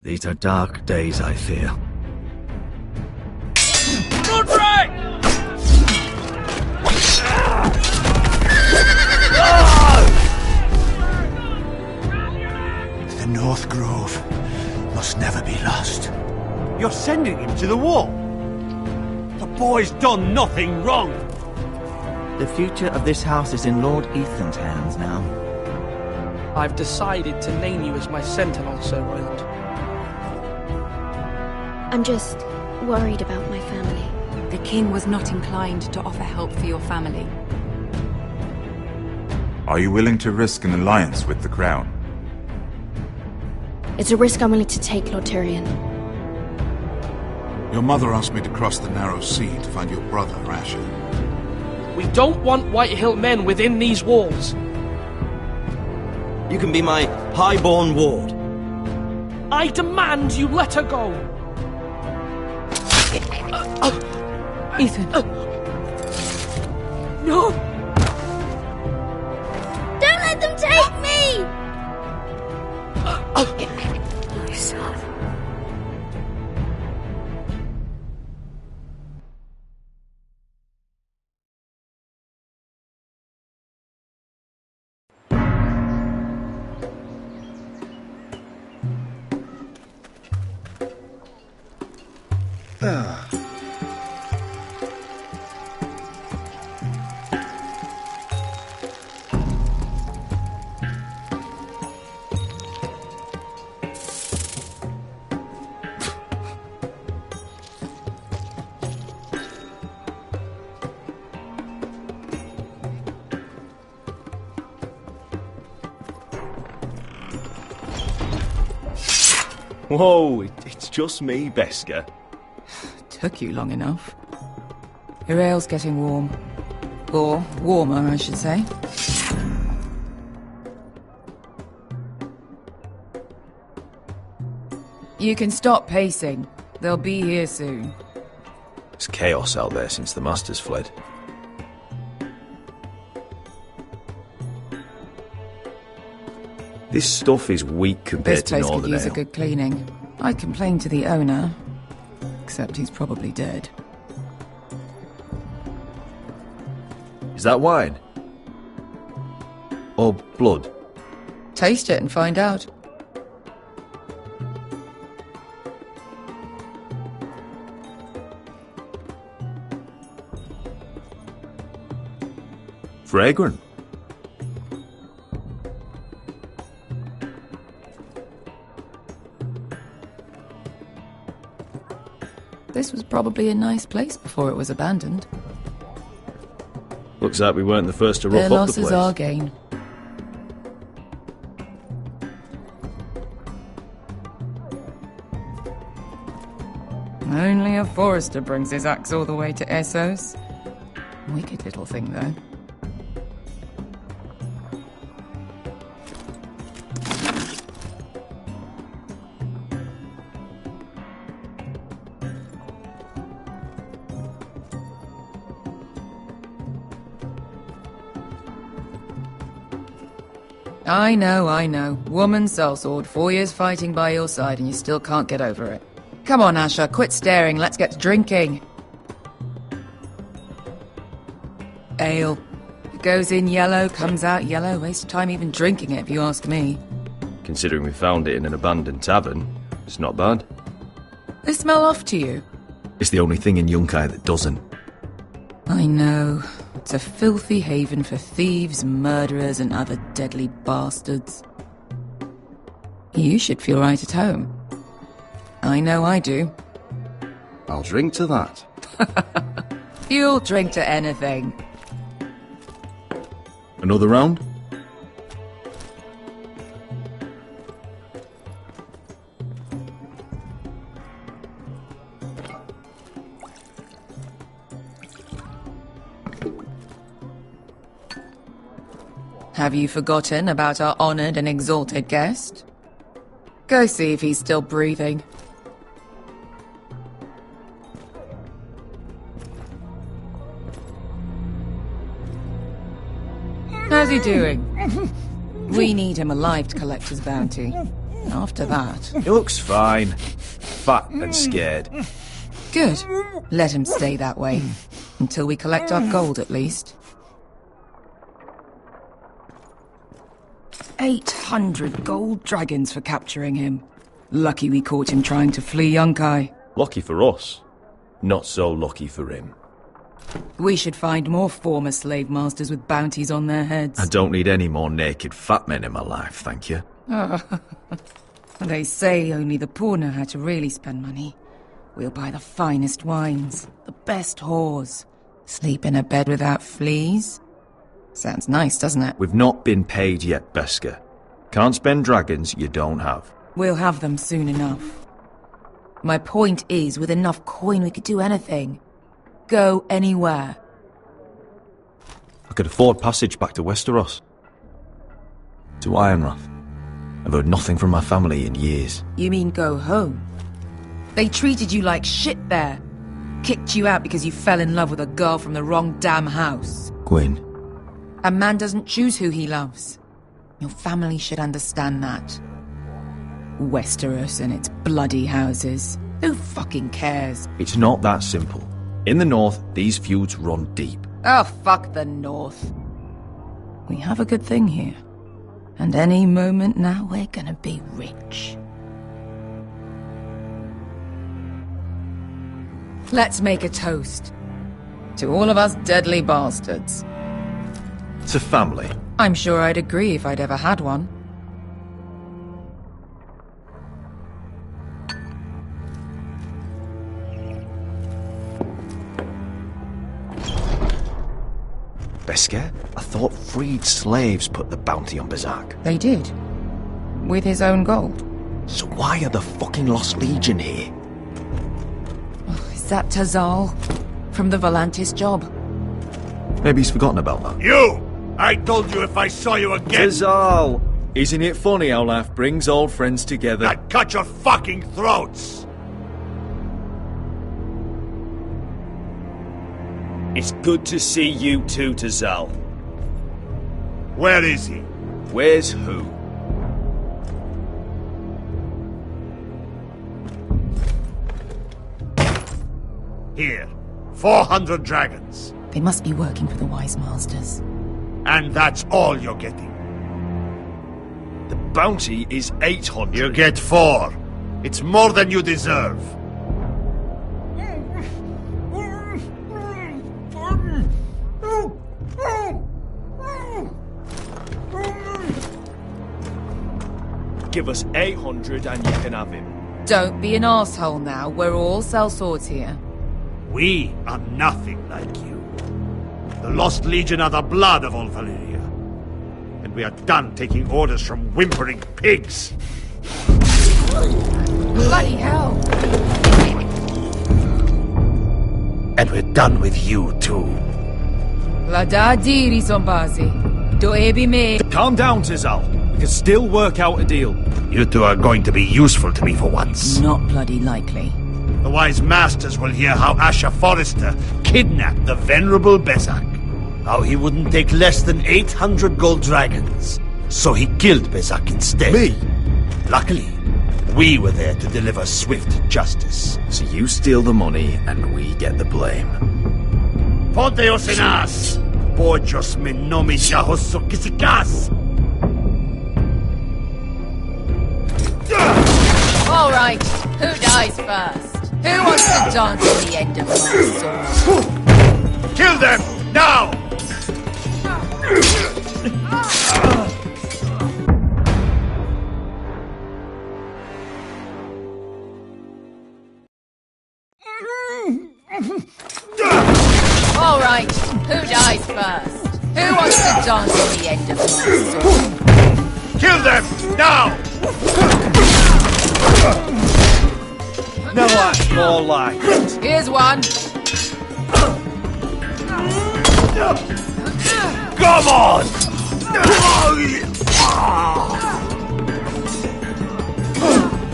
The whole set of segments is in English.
These are dark days, I fear. Roderick! The North Grove must never be lost. You're sending him to the war? The boy's done nothing wrong. The future of this house is in Lord Ethan's hands now. I've decided to name you as my sentinel, Sir Roland. I'm just worried about my family. The king was not inclined to offer help for your family. Are you willing to risk an alliance with the Crown? It's a risk I'm willing to take, Lord Tyrion. Your mother asked me to cross the narrow sea to find your brother, Asher. We don't want Whitehill men within these walls. You can be my highborn ward. I demand you let her go. Ethan. No! Don't let them take me! My son. Whoa, it's just me, Beska. Took you long enough. Your ale's getting warm. Or warmer, I should say. You can stop pacing. They'll be here soon. It's chaos out there since the Masters fled. This stuff is weak compared This to place could Northern use a Ale. good cleaning. I'd complain to the owner. Except he's probably dead. Is that wine? Or blood? Taste it and find out. Fragrant. This was probably a nice place before it was abandoned. Looks like we weren't the first to rough Their up the loss place. is our gain. Only a forester brings his axe all the way to Essos. Wicked little thing, though. I know. Woman sellsword, 4 years fighting by your side and you still can't get over it. Come on, Asher, quit staring, let's get to drinking. Ale. It goes in yellow, comes out yellow. Waste time even drinking it, if you ask me. Considering we found it in an abandoned tavern, it's not bad. They smell off to you? It's the only thing in Yunkai that doesn't. I know. It's a filthy haven for thieves, murderers, and other deadly bastards. You should feel right at home. I know I do. I'll drink to that. You'll drink to anything. Another round? Have you forgotten about our honoured and exalted guest? Go see if he's still breathing. How's he doing? We need him alive to collect his bounty. After that... He looks fine. Fat and scared. Good. Let him stay that way. Until we collect our gold, at least. 800 gold dragons for capturing him. Lucky we caught him trying to flee Yunkai. Lucky for us. Not so lucky for him. We should find more former slave masters with bounties on their heads. I don't need any more naked fat men in my life, thank you. They say only the poor know how to really spend money. We'll buy the finest wines, the best whores, sleep in a bed without fleas. Sounds nice, doesn't it? We've not been paid yet, Beska. Can't spend dragons you don't have. We'll have them soon enough. My point is, with enough coin we could do anything. Go anywhere. I could afford passage back to Westeros. To Ironrath. I've heard nothing from my family in years. You mean go home? They treated you like shit there. Kicked you out because you fell in love with a girl from the wrong damn house. Gwyn. A man doesn't choose who he loves. Your family should understand that. Westeros and its bloody houses. Who fucking cares? It's not that simple. In the north, these feuds run deep. Oh, fuck the north. We have a good thing here. And any moment now, we're gonna be rich. Let's make a toast. To all of us deadly bastards. To family. I'm sure I'd agree if I'd ever had one. Beska? I thought freed slaves put the bounty on Berserk. They did. With his own gold. So why are the fucking Lost Legion here? Oh, is that Tazal? From the Volantis job? Maybe he's forgotten about that. You! I told you if I saw you again... Tazal! Isn't it funny how life brings old friends together? I'd cut your fucking throats! It's good to see you too, Tazal. Where is he? Where's who? Here. 400 dragons. They must be working for the Wise Masters. And that's all you're getting. The bounty is 800. You get 4. It's more than you deserve. Give us 800 and you can have him. Don't be an asshole now. We're all sellswords here. We are nothing like you. The Lost Legion are the blood of all Valyria. And we are done taking orders from whimpering pigs. Bloody hell! And we're done with you, too. La da diri Zombazi. Do ebi me. Calm down, Tazal. We can still work out a deal. You two are going to be useful to me for once. Not bloody likely. The Wise Masters will hear how Asher Forrester kidnapped the venerable Besak. How he wouldn't take less than 800 gold dragons. So he killed Besak instead. Me? Luckily, we were there to deliver swift justice. So you steal the money and we get the blame. Ponteos en as! Pojos me nomi kisikas! All right, who dies first? Who wants to dance at the end of my sword? Kill them, now! All right, who dies first? Who wants to dance at the end of my sword? Kill them, now! No, that's more like it. Here's one. Come on!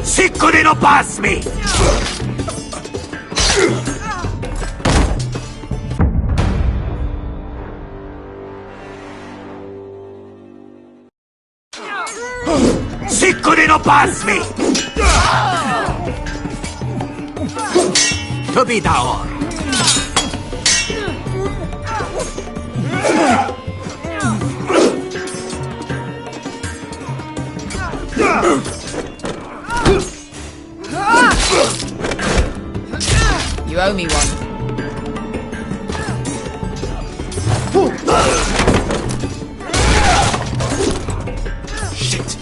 Sicuri no pass me! Sicuri no pass me! To be down. You owe me one. Shit!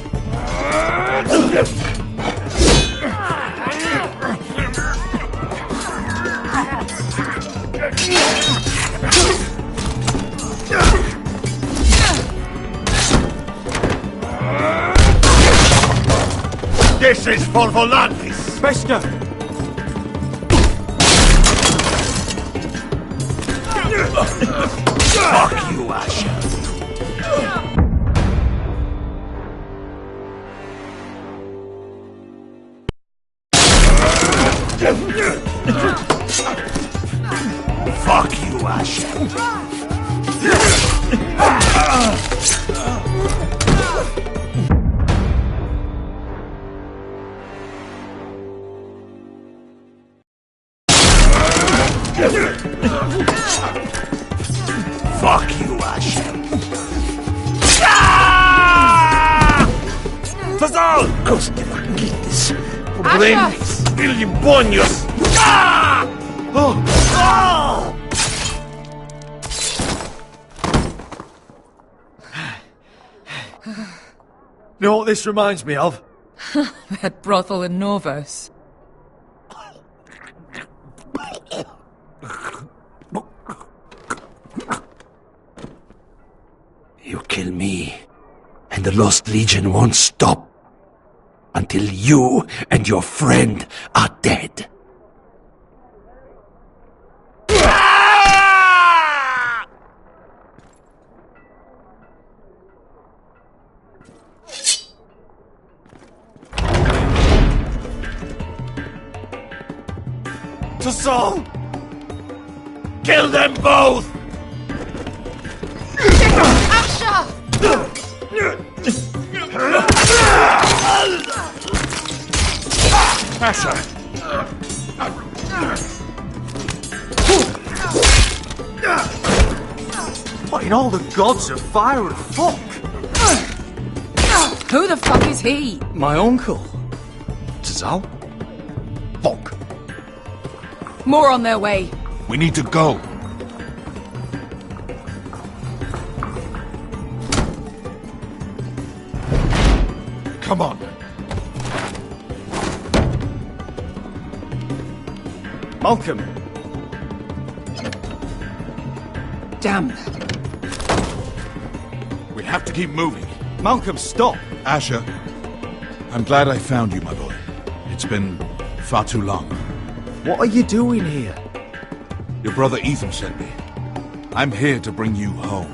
This is for Volantis! Bester! Fuck you, Asher! Fuck you, Asher! Fuck you, Asher! Fazal! Costa Vaquitas! Problemas! Bilibonios! Oh! You know what this reminds me of? That brothel in Norvos. You kill me, and the Lost Legion won't stop until you and your friend are dead. To Saul! Kill them both! Asher! What in all the gods of fire and fuck? Who the fuck is he? My uncle. Tazal? Fuck. More on their way. We need to go. Come on. Malcolm. Damn. We have to keep moving. Malcolm, stop! Asher, I'm glad I found you, my boy. It's been far too long. What are you doing here? Your brother Ethan sent me. I'm here to bring you home.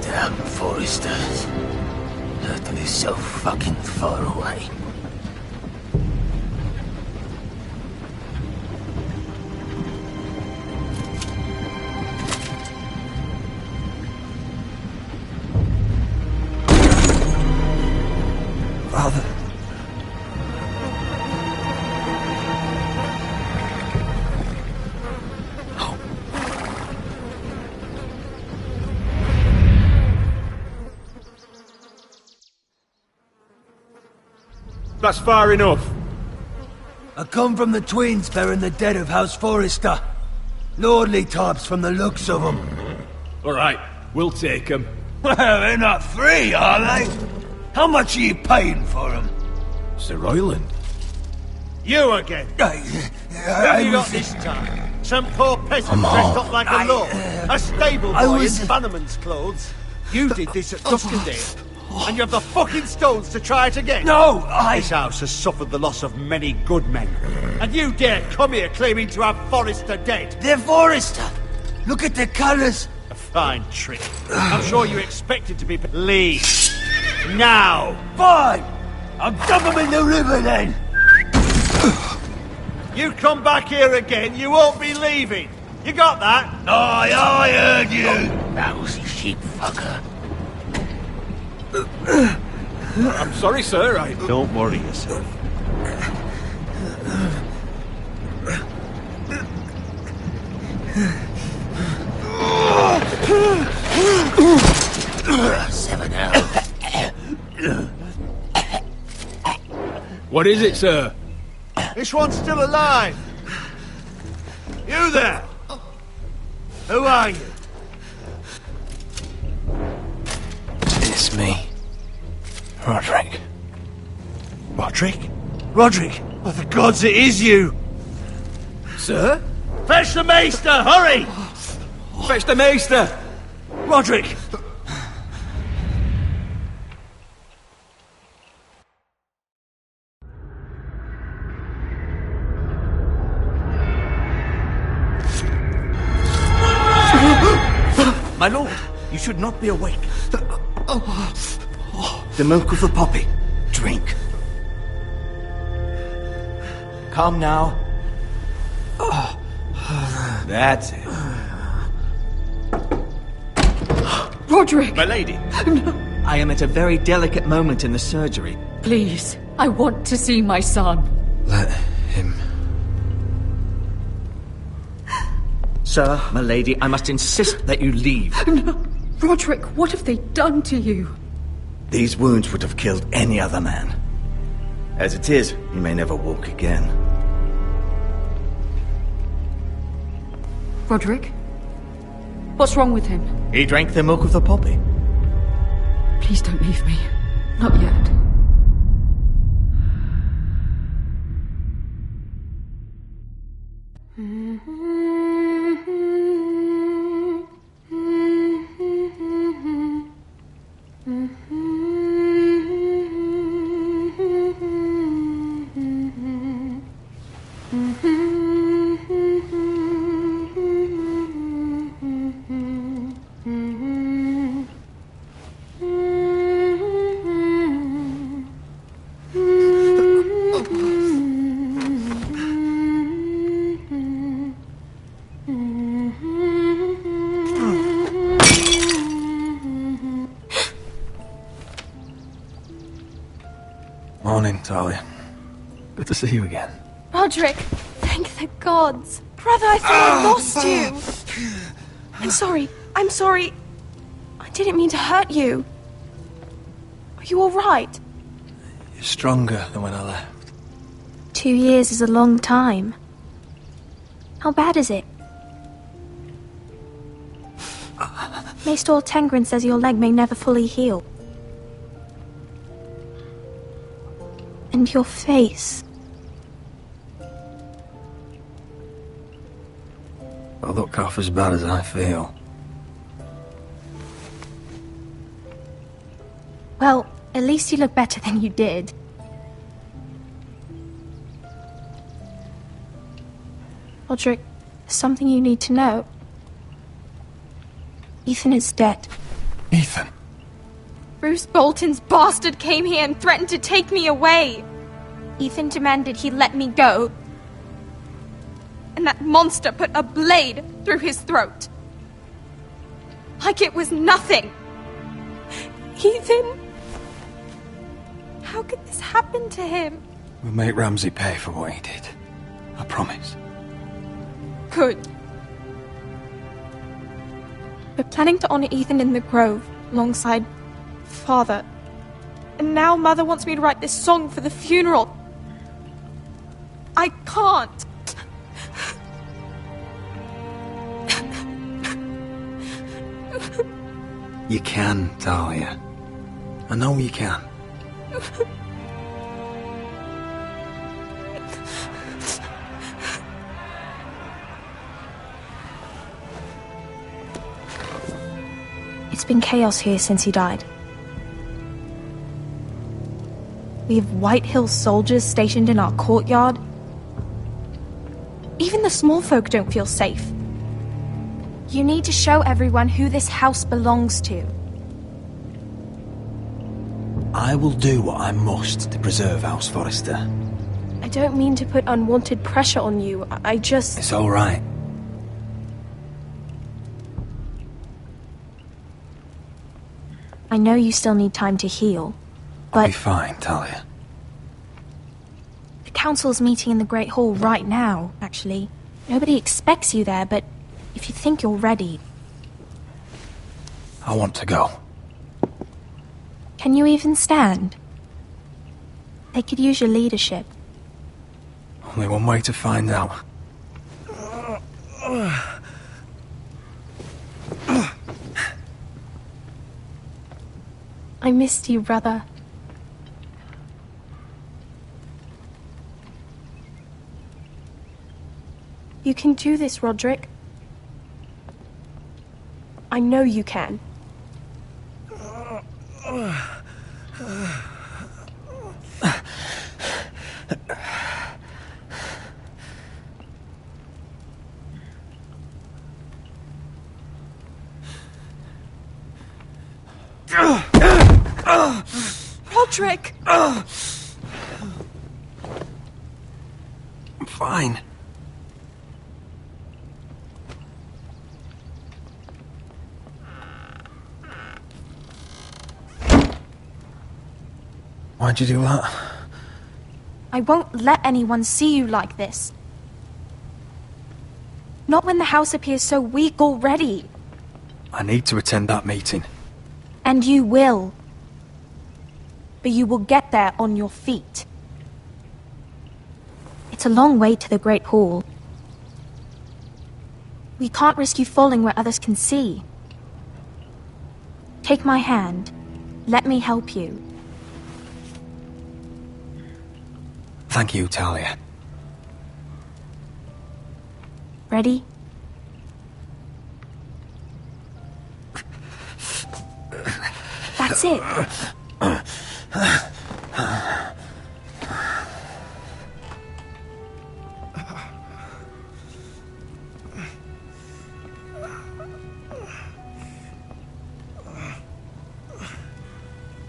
Damn foresters. Turtle is so fucking far away. Father. That's far enough. I come from the twins bearing the dead of House Forrester. Lordly types from the looks of them. Alright, we'll take them. Well, they're not free, are they? How much are you paying for them? Sir Royland. You again. What have you got this time? Some poor peasant dressed up like a lord. A stable boy in Bannerman's clothes. You did this at Duskendale. And you have the fucking stones to try it again? No, This house has suffered the loss of many good men. And you dare come here claiming to have Forrester dead? They're Forrester! Look at the colours! A fine trick. I'm sure you expected to be... Leave. Now! Fine! I'll dump them in the river then! You come back here again, you won't be leaving. You got that? Aye, I heard you! Lousy sheep fucker. I'm sorry, sir, Don't worry yourself. Seven out. What is it, sir? This one's still alive. You there? Who are you? It's me. Roderick. Roderick? Roderick! Oh, the gods, it is you! Sir? Fetch the maester, hurry! Fetch the maester! Roderick! My lord, you should not be awake. The milk of the poppy. Drink. Come now. That's it. Roderick! My lady. I am at a very delicate moment in the surgery. Please, I want to see my son. Let him. Sir, my lady, I must insist that you leave. No. Roderick, what have they done to you? These wounds would have killed any other man. As it is, he may never walk again. Roderick? What's wrong with him? He drank the milk of the poppy. Please don't leave me. Not yet. Morning, Talia. Good to see you again. Roderick, thank the gods. Brother, I thought I lost you. I'm sorry. I didn't mean to hurt you. Are you all right? You're stronger than when I left. 2 years is a long time. How bad is it? Maester Tengrin says your leg may never fully heal. And your face. I'll look half as bad as I feel. Well, at least you look better than you did. Roderick, there's something you need to know. Ethan is dead. Ethan? Bruce Bolton's bastard came here and threatened to take me away. Ethan demanded he let me go. And that monster put a blade through his throat. Like it was nothing. Ethan! How could this happen to him? We'll make Ramsay pay for what he did. I promise. Good. We're planning to honor Ethan in the Grove, alongside Father. And now Mother wants me to write this song for the funeral. I can't. You can, Talia. I know you can. It's been chaos here since he died. We have White Hill soldiers stationed in our courtyard. Even the small folk don't feel safe. You need to show everyone who this house belongs to. I will do what I must to preserve House Forrester. I don't mean to put unwanted pressure on you. I just... It's all right. I know you still need time to heal, but... I'll be fine, Talia. The council's meeting in the Great Hall right now, actually. Nobody expects you there, but if you think you're ready... I want to go. Can you even stand? They could use your leadership. Only one way to find out. I missed you, brother. You can do this, Roderick. I know you can. Roderick! I'm fine. Why'd you do that? I won't let anyone see you like this. Not when the house appears so weak already. I need to attend that meeting. And you will. But you will get there on your feet. It's a long way to the Great Hall. We can't risk you falling where others can see. Take my hand. Let me help you. Thank you, Talia. Ready? That's it.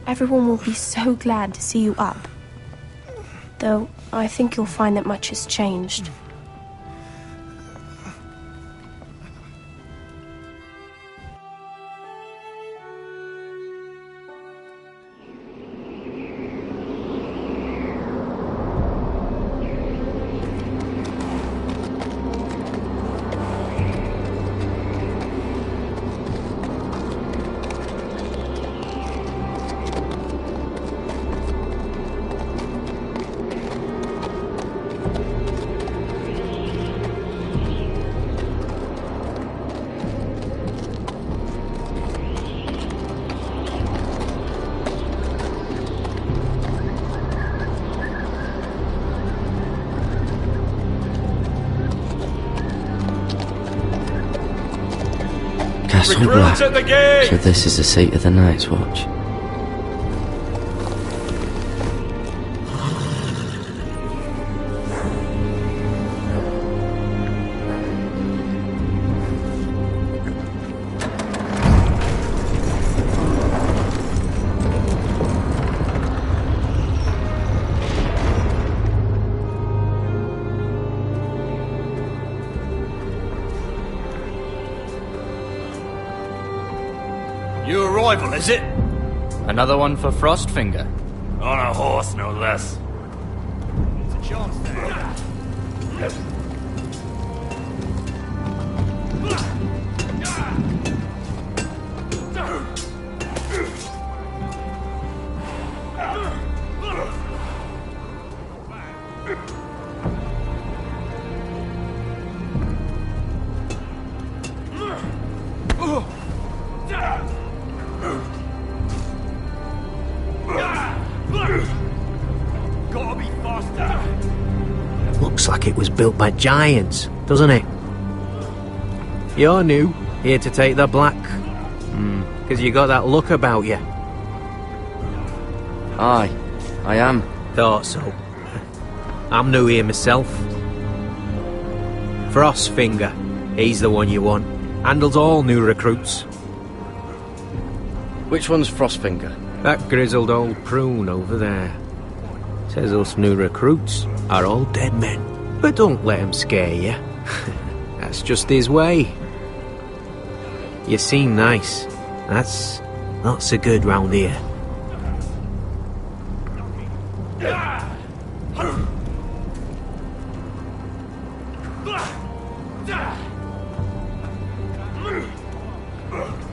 Everyone will be so glad to see you up. Though, I think you'll find that much has changed. Castle Recruits Black. at the gate! So this is the seat of the Night's Watch. New arrival, is it? Another one for Frostfinger. On a horse, no less. It's a chance there. Gotta be faster. Looks like it was built by giants, doesn't it? You're new, here to take the black. Because you got that look about you. Aye, I am. Thought so. I'm new here myself. Frostfinger, he's the one you want. Handles all new recruits. Which one's Frostfinger? That grizzled old prune over there. Says us new recruits are all dead men. But don't let him scare you. That's just his way. You seem nice. That's not so good round here.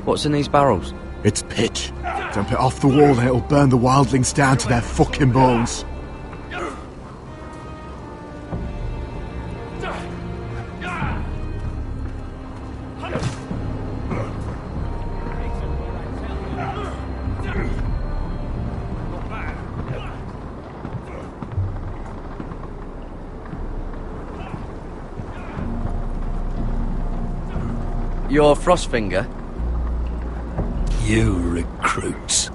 What's in these barrels? It's pitch. Dump it off the wall and it'll burn the wildlings down to their fucking bones. You're Frostfinger? You recruits.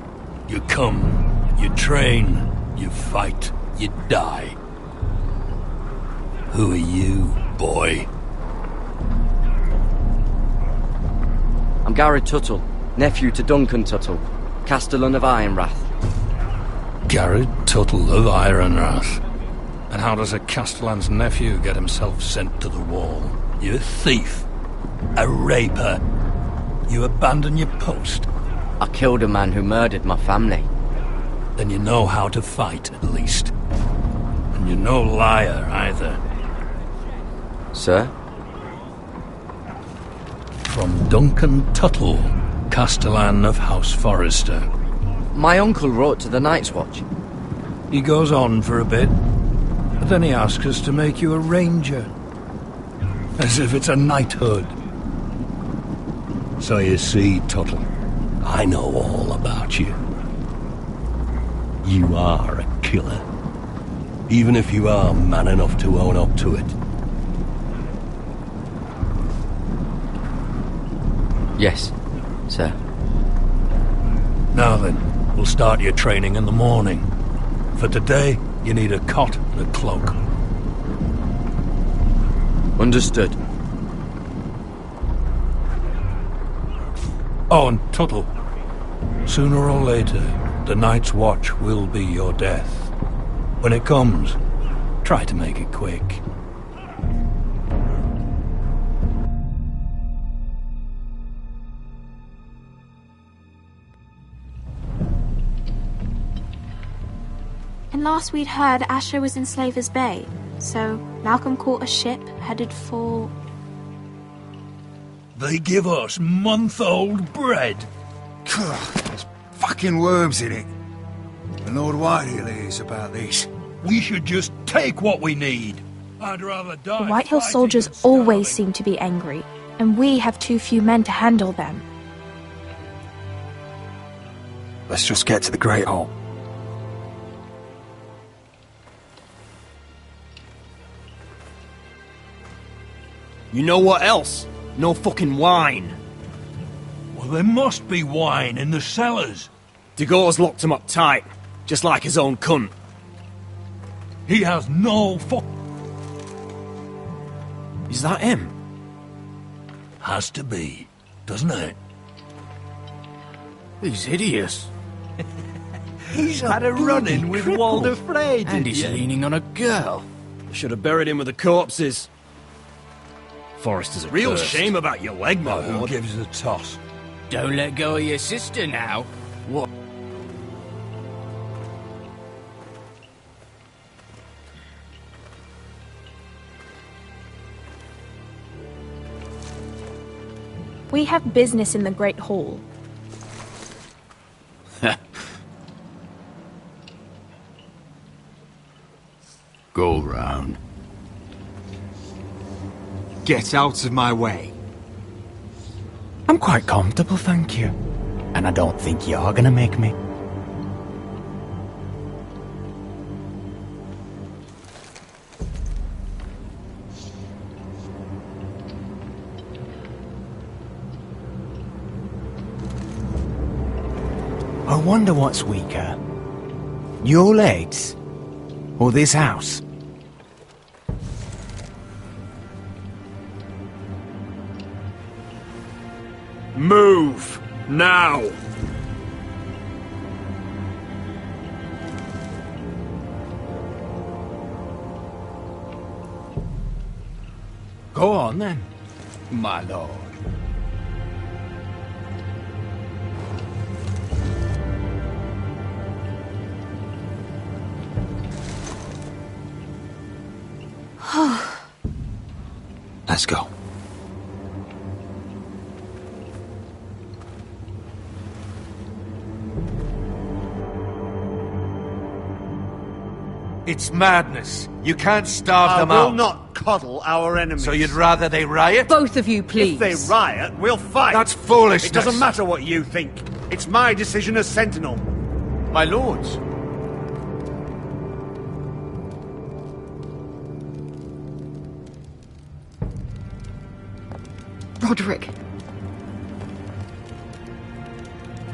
You come, you train, you fight, you die. Who are you, boy? I'm Gary Tuttle, nephew to Duncan Tuttle, Castellan of Ironrath. Garrett Tuttle of Ironrath. And how does a Castellan's nephew get himself sent to the wall? You thief. A raper. You abandon your post. I killed a man who murdered my family. Then you know how to fight, at least. And you're no liar, either. Sir? From Duncan Tuttle, Castellan of House Forrester. My uncle wrote to the Night's Watch. He goes on for a bit, but then he asks us to make you a ranger. As if it's a knighthood. So you see, Tuttle, I know all about you. You are a killer. Even if you are man enough to own up to it. Yes, sir. Now then, we'll start your training in the morning. For today, you need a cot and a cloak. Understood. Oh, and Tuttle. Sooner or later, the Night's Watch will be your death. When it comes, try to make it quick. And last we'd heard, Asher was in Slaver's Bay, so Malcolm caught a ship headed for... They give us month-old bread. There's fucking worms in it. And Lord Whitehill hears about this. We should just take what we need. I'd rather die. The Whitehill soldiers always seem to be angry, and we have too few men to handle them. Let's just get to the Great Hall. You know what else? No fucking wine. Well, there must be wine in the cellars. Degau's locked him up tight, just like his own cunt. He has no Is that him? Has to be, doesn't it? He's hideous. He's had a run-in with Walder Frey, And he's leaning on a girl. Should have buried him with the corpses. Forrester's a real Cursed. shame about your leg, my Who lord. gives a toss? Don't let go of your sister now. What? We have business in the Great Hall. Go round. Get out of my way. I'm quite comfortable, thank you. And I don't think you're gonna make me. I wonder what's weaker. Your legs? Or this house? Move! Now! Go on then, my lord. Let's go. It's madness. You can't starve I them will out. not coddle our enemies. So you'd rather they riot? Both of you, please. If they riot, we'll fight. That's foolishness. It doesn't matter what you think. It's my decision as Sentinel. My lords. Roderick.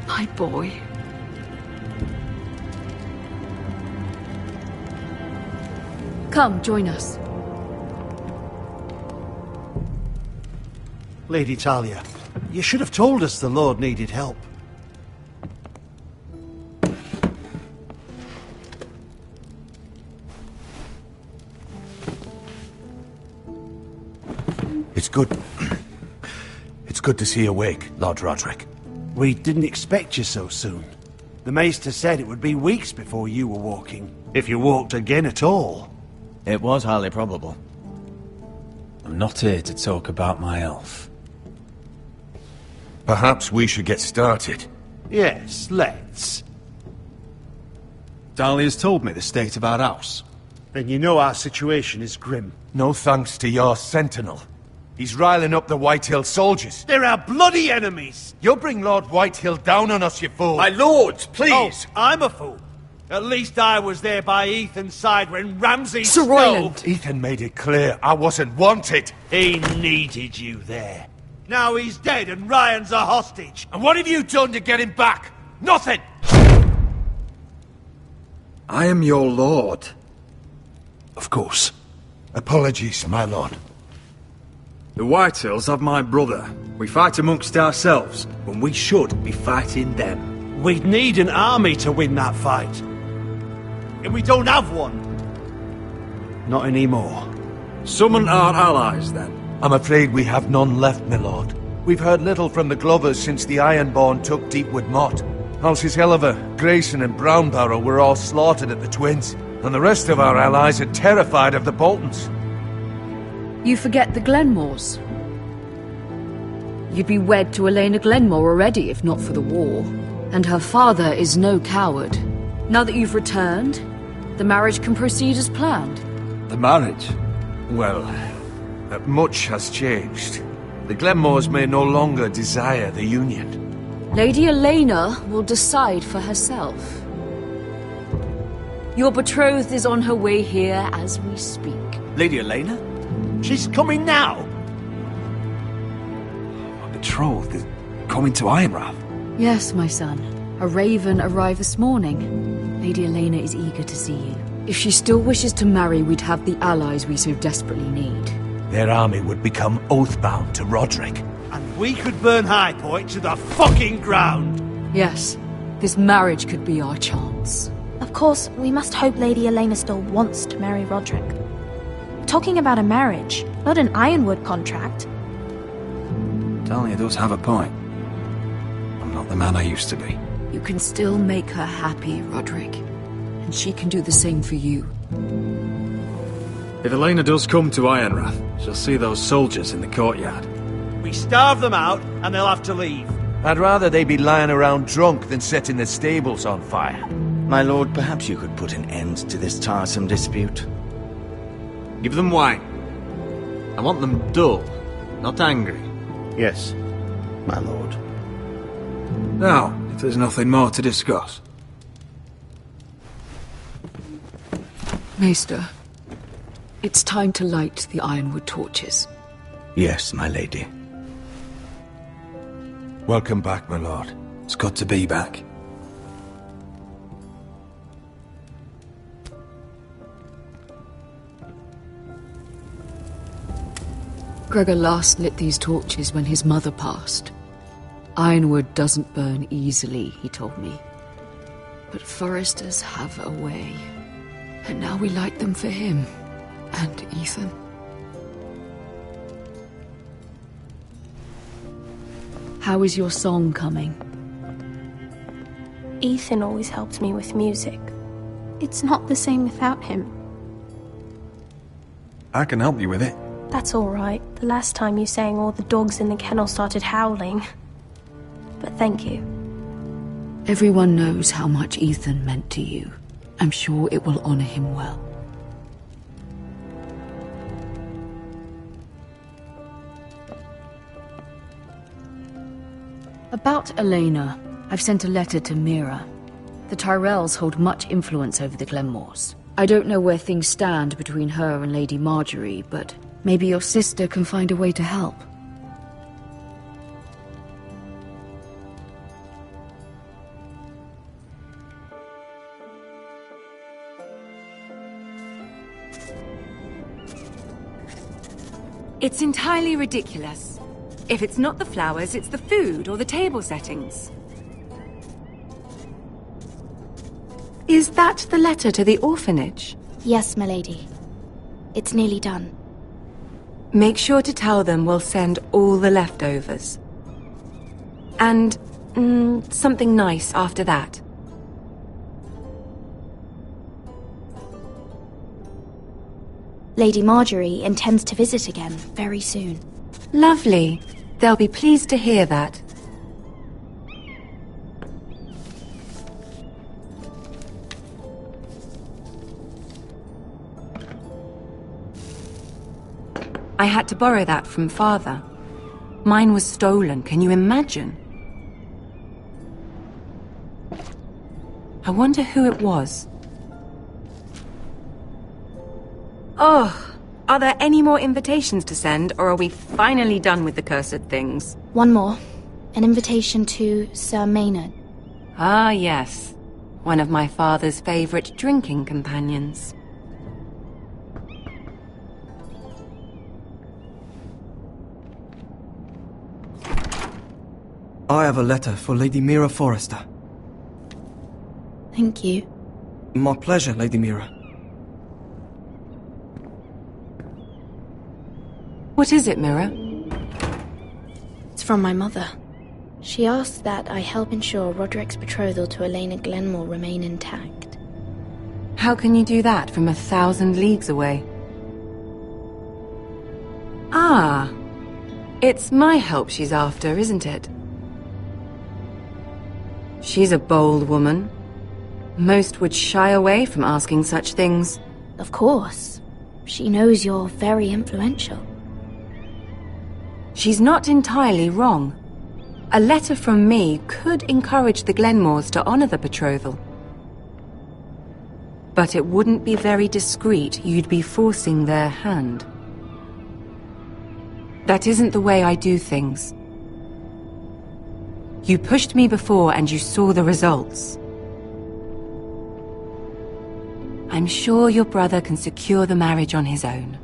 My boy. Come, join us. Lady Talia, you should have told us the Lord needed help. It's good. It's good to see you awake, Lord Roderick. We didn't expect you so soon. The Maester said it would be weeks before you were walking, if you walked again at all. It was highly probable. I'm not here to talk about my elf. Perhaps we should get started. Yes, let's. Dahlia's told me the state of our house. Then you know our situation is grim. No thanks to your sentinel. He's riling up the Whitehill soldiers. They're our bloody enemies! You'll bring Lord Whitehill down on us, you fool! My lords, please! Oh, I'm a fool. At least I was there by Ethan's side when Ramsay Sir Royland! Ethan made it clear I wasn't wanted. He needed you there. Now he's dead and Ryan's a hostage. And what have you done to get him back? Nothing! I am your lord. Of course. Apologies, my lord. The Whitehills have my brother. We fight amongst ourselves when we should be fighting them. We'd need an army to win that fight. And we don't have one. Not anymore. Summon our allies, then. I'm afraid we have none left, my lord. We've heard little from the Glovers since the Ironborn took Deepwood Motte. Houses Helliver, Grayson and Brownbarrow were all slaughtered at the Twins, and the rest of our allies are terrified of the Boltons. You forget the Glenmores. You'd be wed to Elena Glenmore already if not for the war. And her father is no coward. Now that you've returned, the marriage can proceed as planned. The marriage? Well, much has changed. The Glenmores may no longer desire the union. Lady Elena will decide for herself. Your betrothed is on her way here as we speak. Lady Elena? She's coming now. My betrothed is coming to Ironrath? Yes, my son. A raven arrived this morning. Lady Elena is eager to see you. If she still wishes to marry, we'd have the allies we so desperately need. Their army would become oathbound to Roderick. And we could burn High Point to the fucking ground! Yes, this marriage could be our chance. Of course, we must hope Lady Elena still wants to marry Roderick. We're talking about a marriage, not an Ironwood contract. Talia does have a point. I'm not the man I used to be. You can still make her happy, Roderick. And she can do the same for you. If Elena does come to Ironrath, she'll see those soldiers in the courtyard. We starve them out, and they'll have to leave. I'd rather they be lying around drunk than setting the stables on fire. My lord, perhaps you could put an end to this tiresome dispute. Give them wine. I want them dull, not angry. Yes, my lord. Now, if there's nothing more to discuss. Maester, it's time to light the Ironwood torches. Yes, my lady. Welcome back, my lord. It's good to be back. Gregor last lit these torches when his mother passed. Ironwood doesn't burn easily, he told me. But foresters have a way. And now we light them for him. And Ethan. How is your song coming? Ethan always helps me with music. It's not the same without him. I can help you with it. That's all right. The last time you sang, all the dogs in the kennel started howling. But thank you. Everyone knows how much Ethan meant to you. I'm sure it will honor him well. About Elena, I've sent a letter to Mira. The Tyrells hold much influence over the Glenmores. I don't know where things stand between her and Lady Marjorie, but maybe your sister can find a way to help. It's entirely ridiculous. If it's not the flowers, it's the food or the table settings. Is that the letter to the orphanage? Yes, my lady. It's nearly done. Make sure to tell them we'll send all the leftovers. And something nice after that. Lady Marjorie intends to visit again very soon. Lovely. They'll be pleased to hear that. I had to borrow that from Father. Mine was stolen, can you imagine? I wonder who it was. Oh, are there any more invitations to send, or are we finally done with the cursed things? One more. An invitation to Sir Maynard. Ah, yes. One of my father's favorite drinking companions. I have a letter for Lady Mira Forrester. Thank you. My pleasure, Lady Mira. What is it, Mira? It's from my mother. She asks that I help ensure Roderick's betrothal to Elena Glenmore remain intact. How can you do that from 1,000 leagues away? Ah, it's my help she's after, isn't it? She's a bold woman. Most would shy away from asking such things. Of course. She knows you're very influential. She's not entirely wrong. A letter from me could encourage the Glenmores to honor the betrothal. But it wouldn't be very discreet. You'd be forcing their hand. That isn't the way I do things. You pushed me before and you saw the results. I'm sure your brother can secure the marriage on his own.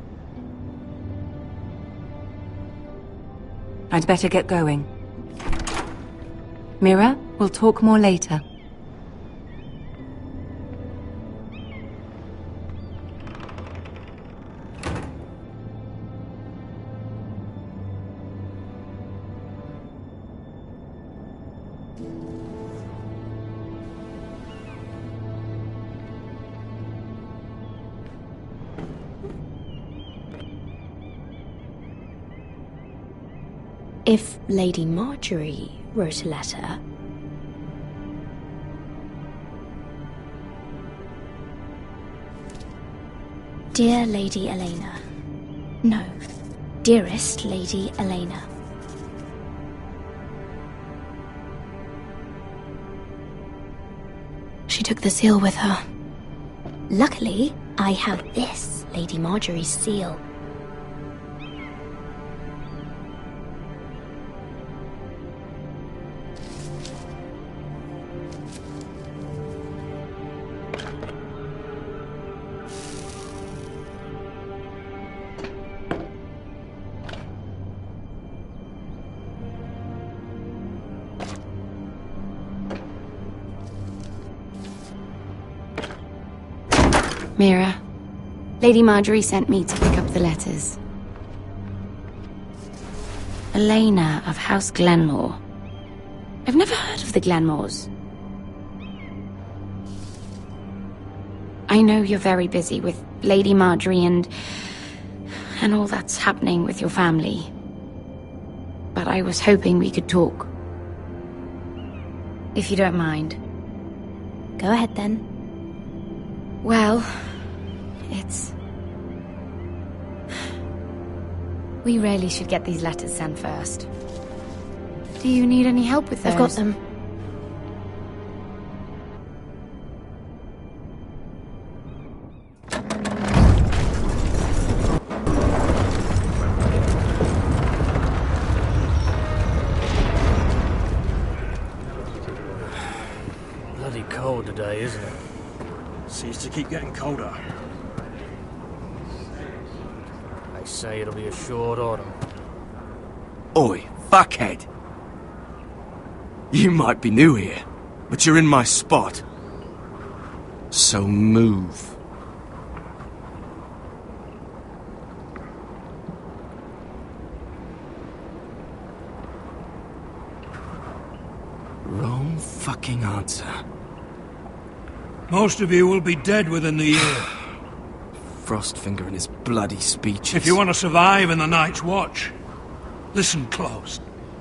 I'd better get going. Mira, we'll talk more later. If Lady Marjorie wrote a letter... Dear Lady Elena. No, dearest Lady Elena. She took the seal with her. Luckily, I have this, Lady Marjorie's seal. Mira, Lady Marjorie sent me to pick up the letters. Elena of House Glenmore. I've never heard of the Glenmores. I know you're very busy with Lady Marjorie and all that's happening with your family. But I was hoping we could talk. If you don't mind. Go ahead then. Well, we really should get these letters sent first. Do you need any help with those? I've got them. Bloody cold today, isn't it? Seems to keep getting colder. They say it'll be a short autumn. Oi, fuckhead! You might be new here, but you're in my spot. So move. Wrong fucking answer. Most of you will be dead within the year. Frostfinger and his bloody speeches. If you want to survive in the Night's Watch, listen close.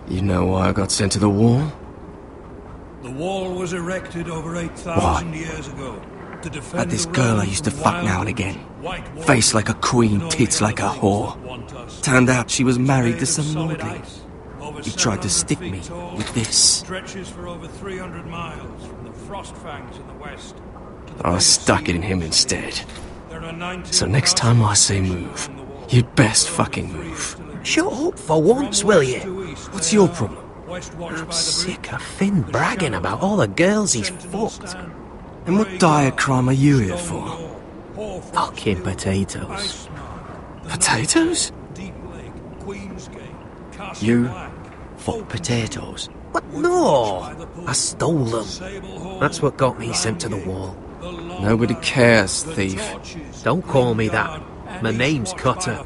You know why I got sent to the wall? The wall was erected over 8,000 years ago to defend Had this girl I used to fuck now and again. Face like a queen, tits like a whore. Turned out she was married to some lordling. He tried to stick me with this. Stretches for over 300 miles from the Frostfangs in the west. I stuck it in him instead. So next time I say move, you'd best fucking move. Shut up for once, will you? What's your problem? I'm sick of Finn bragging about all the girls he's fucked. And what dire crime are you here for? Fucking potatoes. Potatoes? You fuck potatoes? What? No! I stole them. That's what got me sent to the wall. Nobody cares, thief. Don't call me that. My name's Cutter.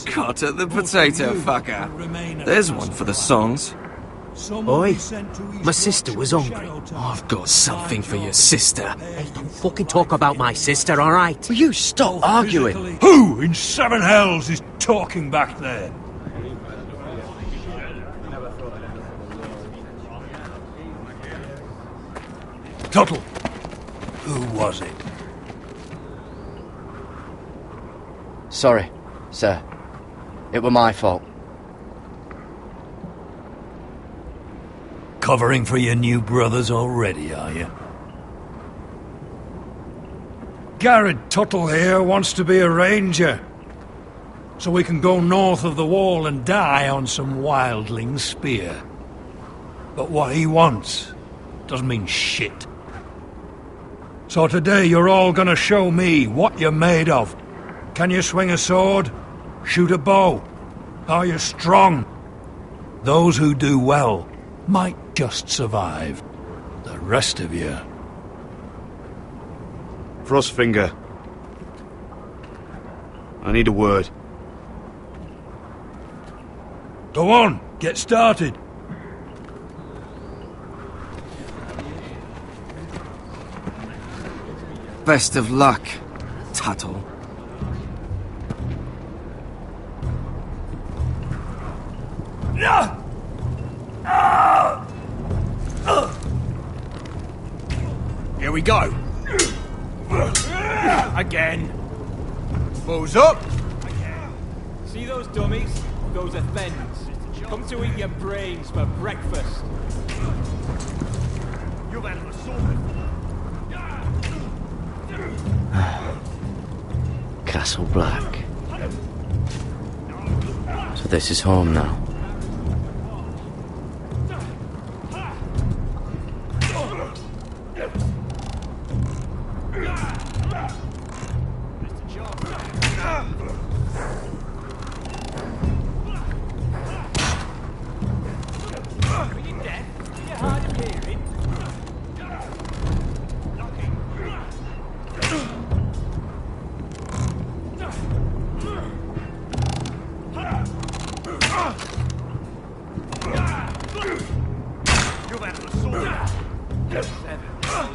Cutter the potato fucker. There's one for the songs. Oi, my sister was hungry. I've got something for your sister. Hey, don't fucking talk about my sister, alright? Will you stop arguing? Who in seven hells is talking back there? Tuttle, who was it? Sorry, sir. It were my fault. Covering for your new brothers already, are you? Garrett Tuttle here wants to be a ranger. So we can go north of the wall and die on some wildling spear. But what he wants doesn't mean shit. So today you're all gonna show me what you're made of. Can you swing a sword? Shoot a bow? Are you strong? Those who do well might just survive. The rest of you... Frostfinger. I need a word. Go on, get started. Best of luck, Tuttle. Here we go. Again. Balls up. See those dummies? Those are thens. Come to eat your brains for breakfast. You've had an assault. Castle Black. So this is home now.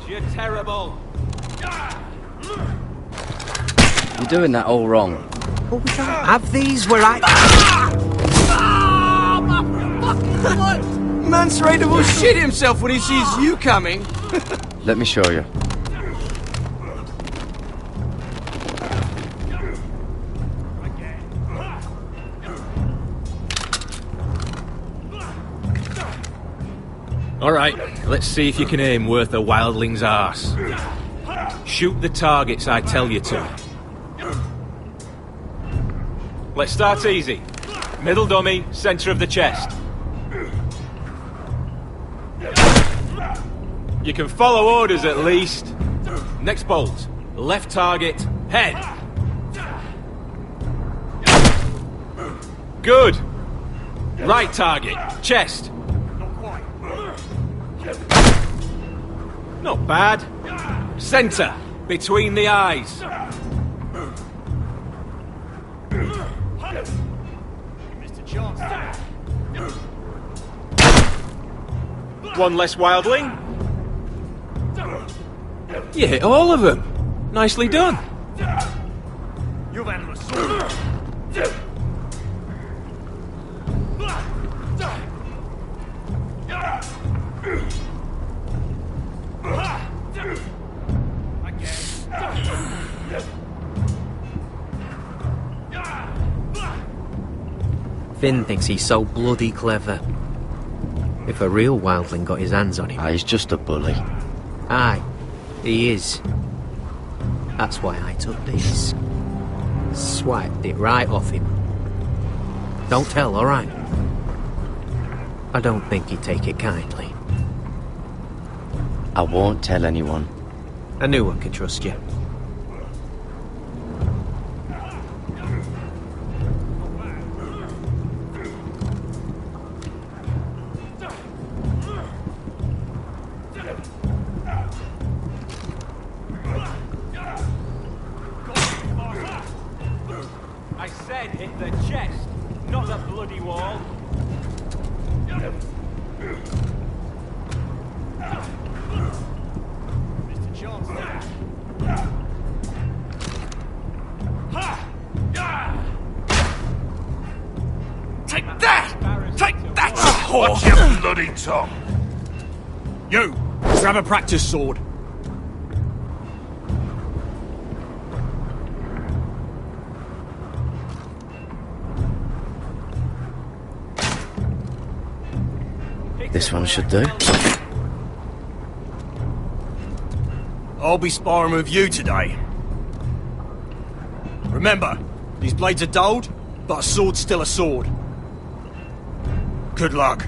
You're terrible. You're doing that all wrong. Well, we don't have these where I... Man's ready to shit himself when he sees you coming. Let me show you. All right, let's see if you can aim worth a wildling's arse. Shoot the targets I tell you to. Let's start easy. Middle dummy, center of the chest. You can follow orders at least. Next bolt. Left target, head. Good. Right target, chest. Not bad. Center, between the eyes. One less wildling. You hit all of them. Nicely done. You've had an assault. Finn thinks he's so bloody clever. If a real wildling got his hands on him... He's just a bully. Aye, he is. That's why I took this. Swiped it right off him. Don't tell, alright? I don't think he'd take it kindly. I won't tell anyone. I knew I could trust you. I said hit the chest, not the bloody wall. Mr. Johnson. Take that! Take that! Watch your bloody tongue! You, grab a practice sword. This one should do. I'll be sparring with you today. Remember, these blades are dulled, but a sword's still a sword. Good luck.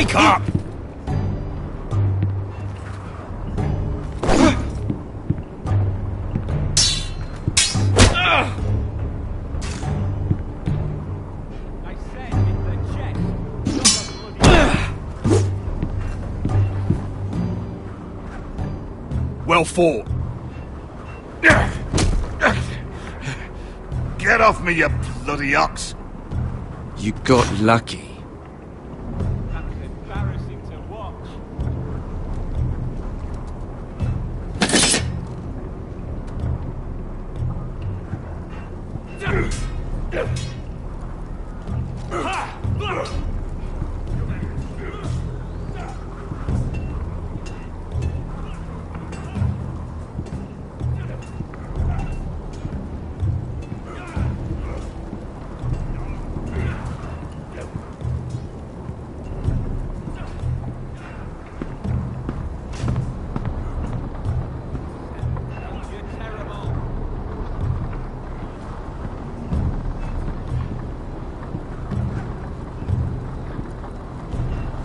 Wake up! Well fought. Get off me, you bloody ox! You got lucky.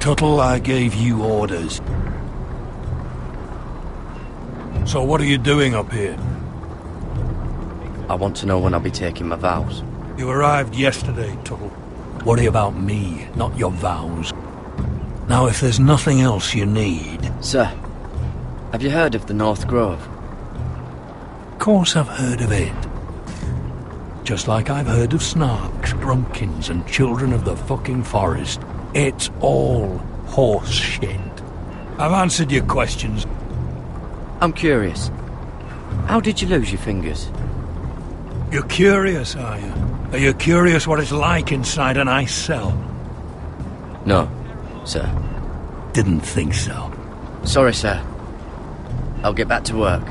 Tuttle, I gave you orders. So what are you doing up here? I want to know when I'll be taking my vows. You arrived yesterday, Tuttle. Worry about me, not your vows. Now, if there's nothing else you need... Sir, have you heard of the North Grove? Of course I've heard of it. Just like I've heard of Snarks, Grumpkins, and Children of the fucking Forest. It's all horse shit. I've answered your questions. I'm curious. How did you lose your fingers? You're curious, are you? Are you curious what it's like inside an ice cell? No, sir. Didn't think so. Sorry, sir. I'll get back to work.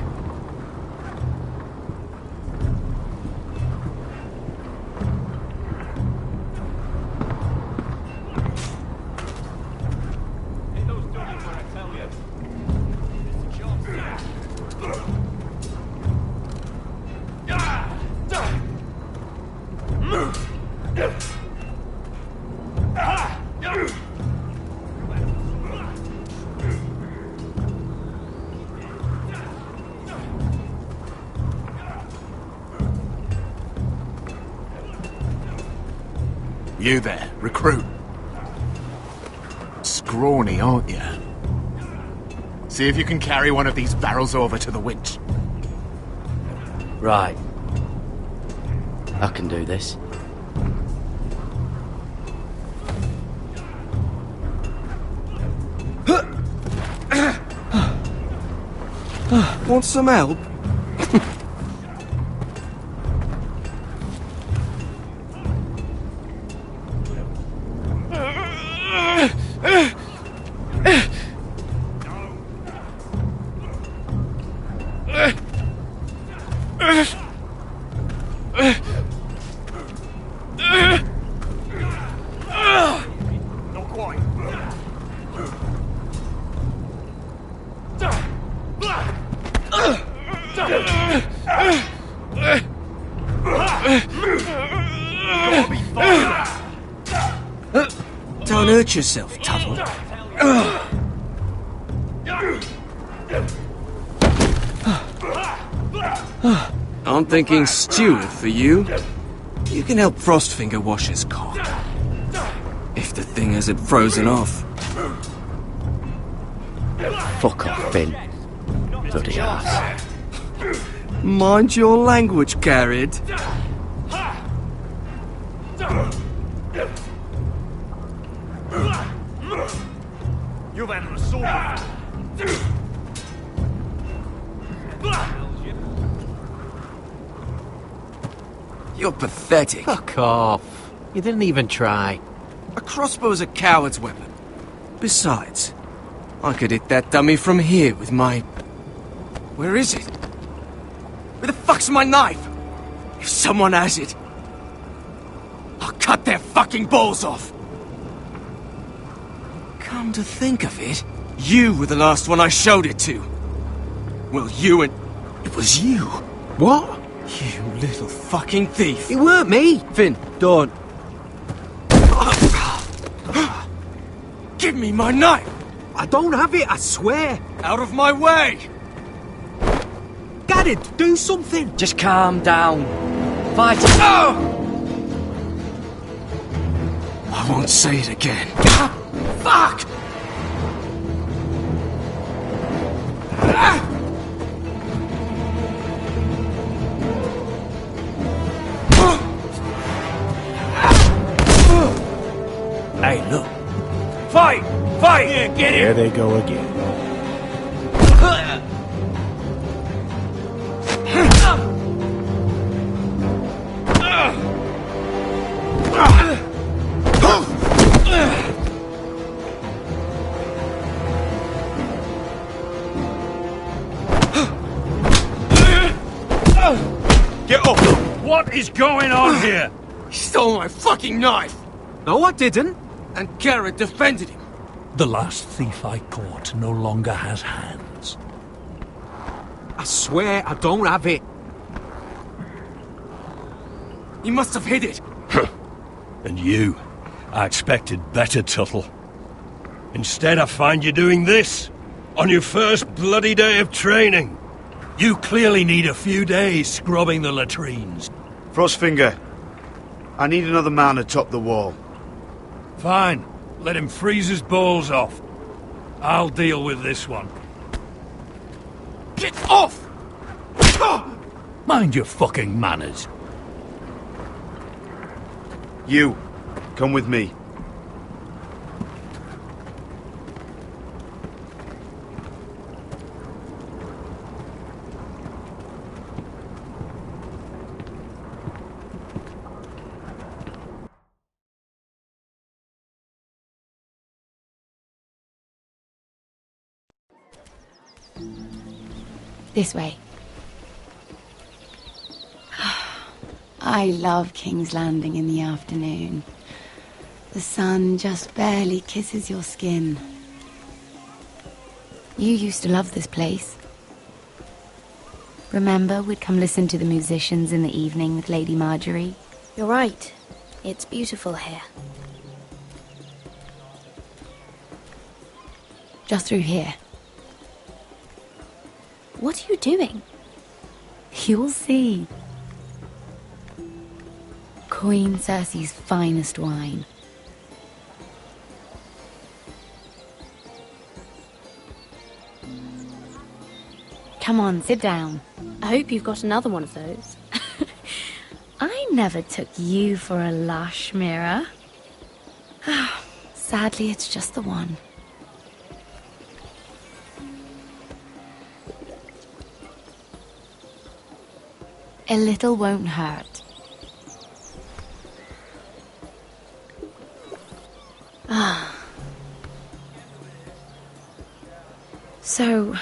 You there, recruit. Scrawny, aren't you? See if you can carry one of these barrels over to the winch. Right. I can do this. Want some help? Don't hurt yourself, Tuttle. I'm thinking steward for you. You can help Frostfinger wash his cock. If the thing hasn't frozen off. Fuck off, Finn. Bloody ass. Mind your language, Garrett. You've had an assault. You're pathetic. Fuck off. You didn't even try. A crossbow's a coward's weapon. Besides, I could hit that dummy from here with my... Where is it? Where the fuck's my knife? If someone has it, I'll cut their fucking balls off. Come to think of it, you were the last one I showed it to. Well, you and... It was you. What? You little fucking thief. It weren't me. Finn, don't. Give me my knife! I don't have it, I swear! Out of my way! Garrett, do something! Just calm down. Fight it. I won't say it again. Fuck! Hey, look. Fight! Fight! Yeah, get There they go again. Get up! What is going on here? He stole my fucking knife! No, I didn't. And Garrett defended him. The last thief I caught no longer has hands. I swear I don't have it. He must have hid it. And you? I expected better, Tuttle. Instead, I find you doing this. On your first bloody day of training. You clearly need a few days scrubbing the latrines. Frostfinger, I need another man atop the wall. Fine. Let him freeze his balls off. I'll deal with this one. Get off! Mind your fucking manners. You, come with me. This way. I love King's Landing in the afternoon. The sun just barely kisses your skin. You used to love this place. Remember, we'd come listen to the musicians in the evening with Lady Marjorie? You're right. It's beautiful here. Just through here. What are you doing? You'll see. Queen Cersei's finest wine. Come on, sit down. I hope you've got another one of those. I never took you for a lush, Mira. Sadly, it's just the one. A little won't hurt. So,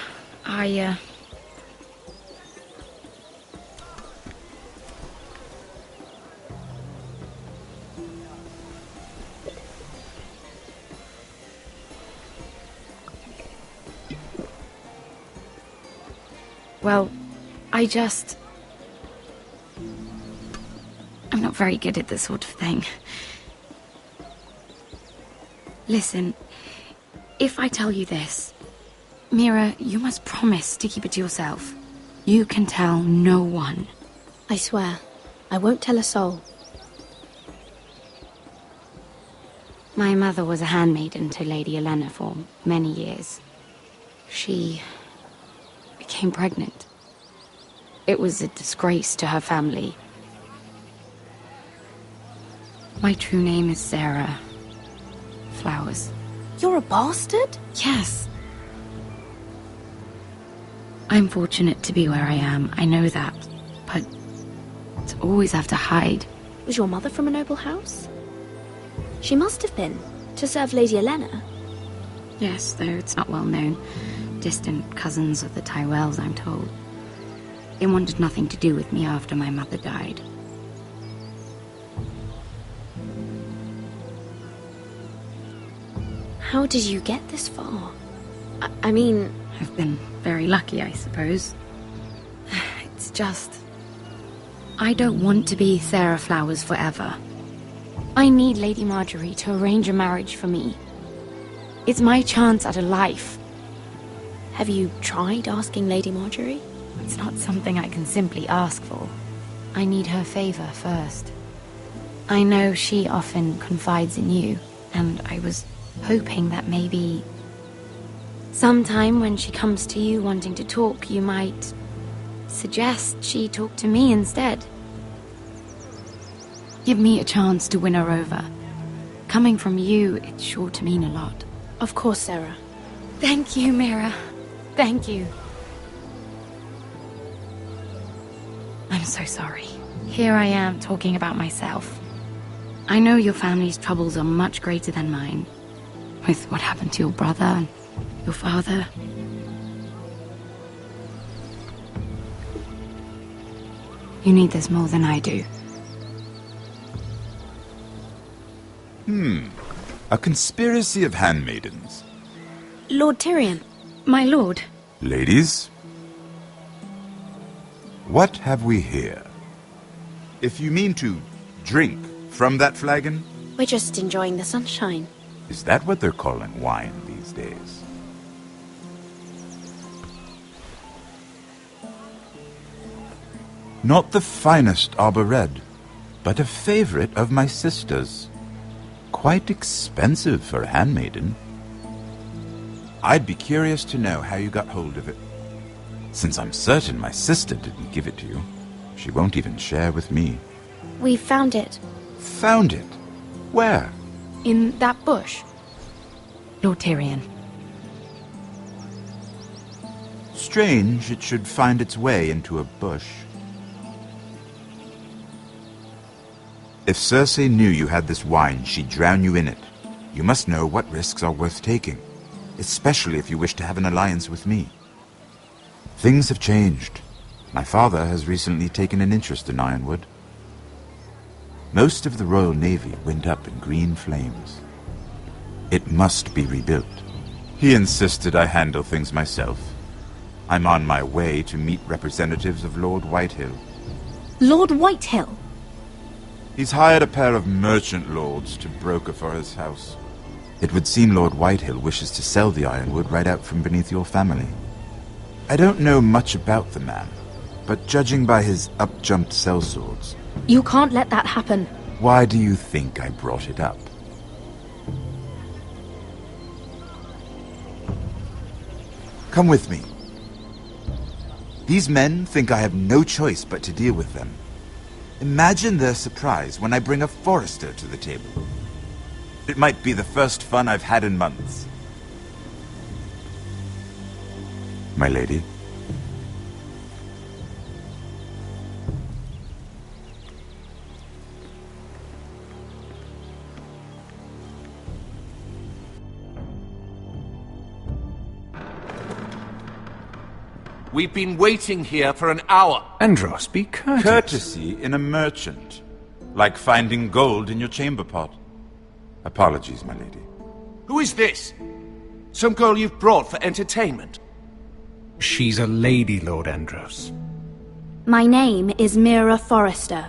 well, I'm not very good at this sort of thing. Listen, if I tell you this, Mira, you must promise to keep it to yourself. You can tell no one. I swear, I won't tell a soul. My mother was a handmaiden to Lady Olenna for many years. She became pregnant. It was a disgrace to her family. My true name is Sarah Flowers. You're a bastard? Yes. I'm fortunate to be where I am, I know that. But to always have to hide. Was your mother from a noble house? She must have been, to serve Lady Olenna. Yes, though it's not well known. Distant cousins of the Tyrells, I'm told. They wanted nothing to do with me after my mother died. How did you get this far? I mean... I've been very lucky, I suppose. It's just... I don't want to be Sarah Flowers forever. I need Lady Marjorie to arrange a marriage for me. It's my chance at a life. Have you tried asking Lady Marjorie? It's not something I can simply ask for. I need her favor first. I know she often confides in you, and I was hoping that maybe sometime when she comes to you wanting to talk, you might suggest she talk to me instead. Give me a chance to win her over. Coming from you, it's sure to mean a lot. Of course, Sarah. Thank you, Mira. Thank you. I'm so sorry. Here I am talking about myself. I know your family's troubles are much greater than mine. With what happened to your brother and your father. You need this more than I do. A conspiracy of handmaidens. Lord Tyrion. My lord. Ladies, what have we here? If you mean to drink from that flagon, We're just enjoying the sunshine. is that what they're calling wine these days? Not the finest arbor red, but a favorite of my sister's. Quite expensive for a handmaiden. I'd be curious to know how you got hold of it. Since I'm certain my sister didn't give it to you, she won't even share with me. We found it. Found it? Where? In that bush. Lord Tyrion. Strange it should find its way into a bush. If Cersei knew you had this wine, she'd drown you in it. You must know what risks are worth taking, especially if you wish to have an alliance with me. Things have changed. My father has recently taken an interest in Ironwood. Most of the Royal Navy went up in green flames. It must be rebuilt. He insisted I handle things myself. I'm on my way to meet representatives of Lord Whitehill. Lord Whitehill? He's hired a pair of merchant lords to broker for his house. It would seem Lord Whitehill wishes to sell the Ironwood right out from beneath your family. I don't know much about the man, but judging by his up-jumped sellswords... You can't let that happen. Why do you think I brought it up? Come with me. These men think I have no choice but to deal with them. Imagine their surprise when I bring a Forrester to the table. It might be the first fun I've had in months. My lady. We've been waiting here for an hour. Andros, be courteous. Courtesy in a merchant. Like finding gold in your chamber pot. Apologies, my lady. Who is this? Some girl you've brought for entertainment? She's a lady, Lord Andros. My name is Mira Forrester.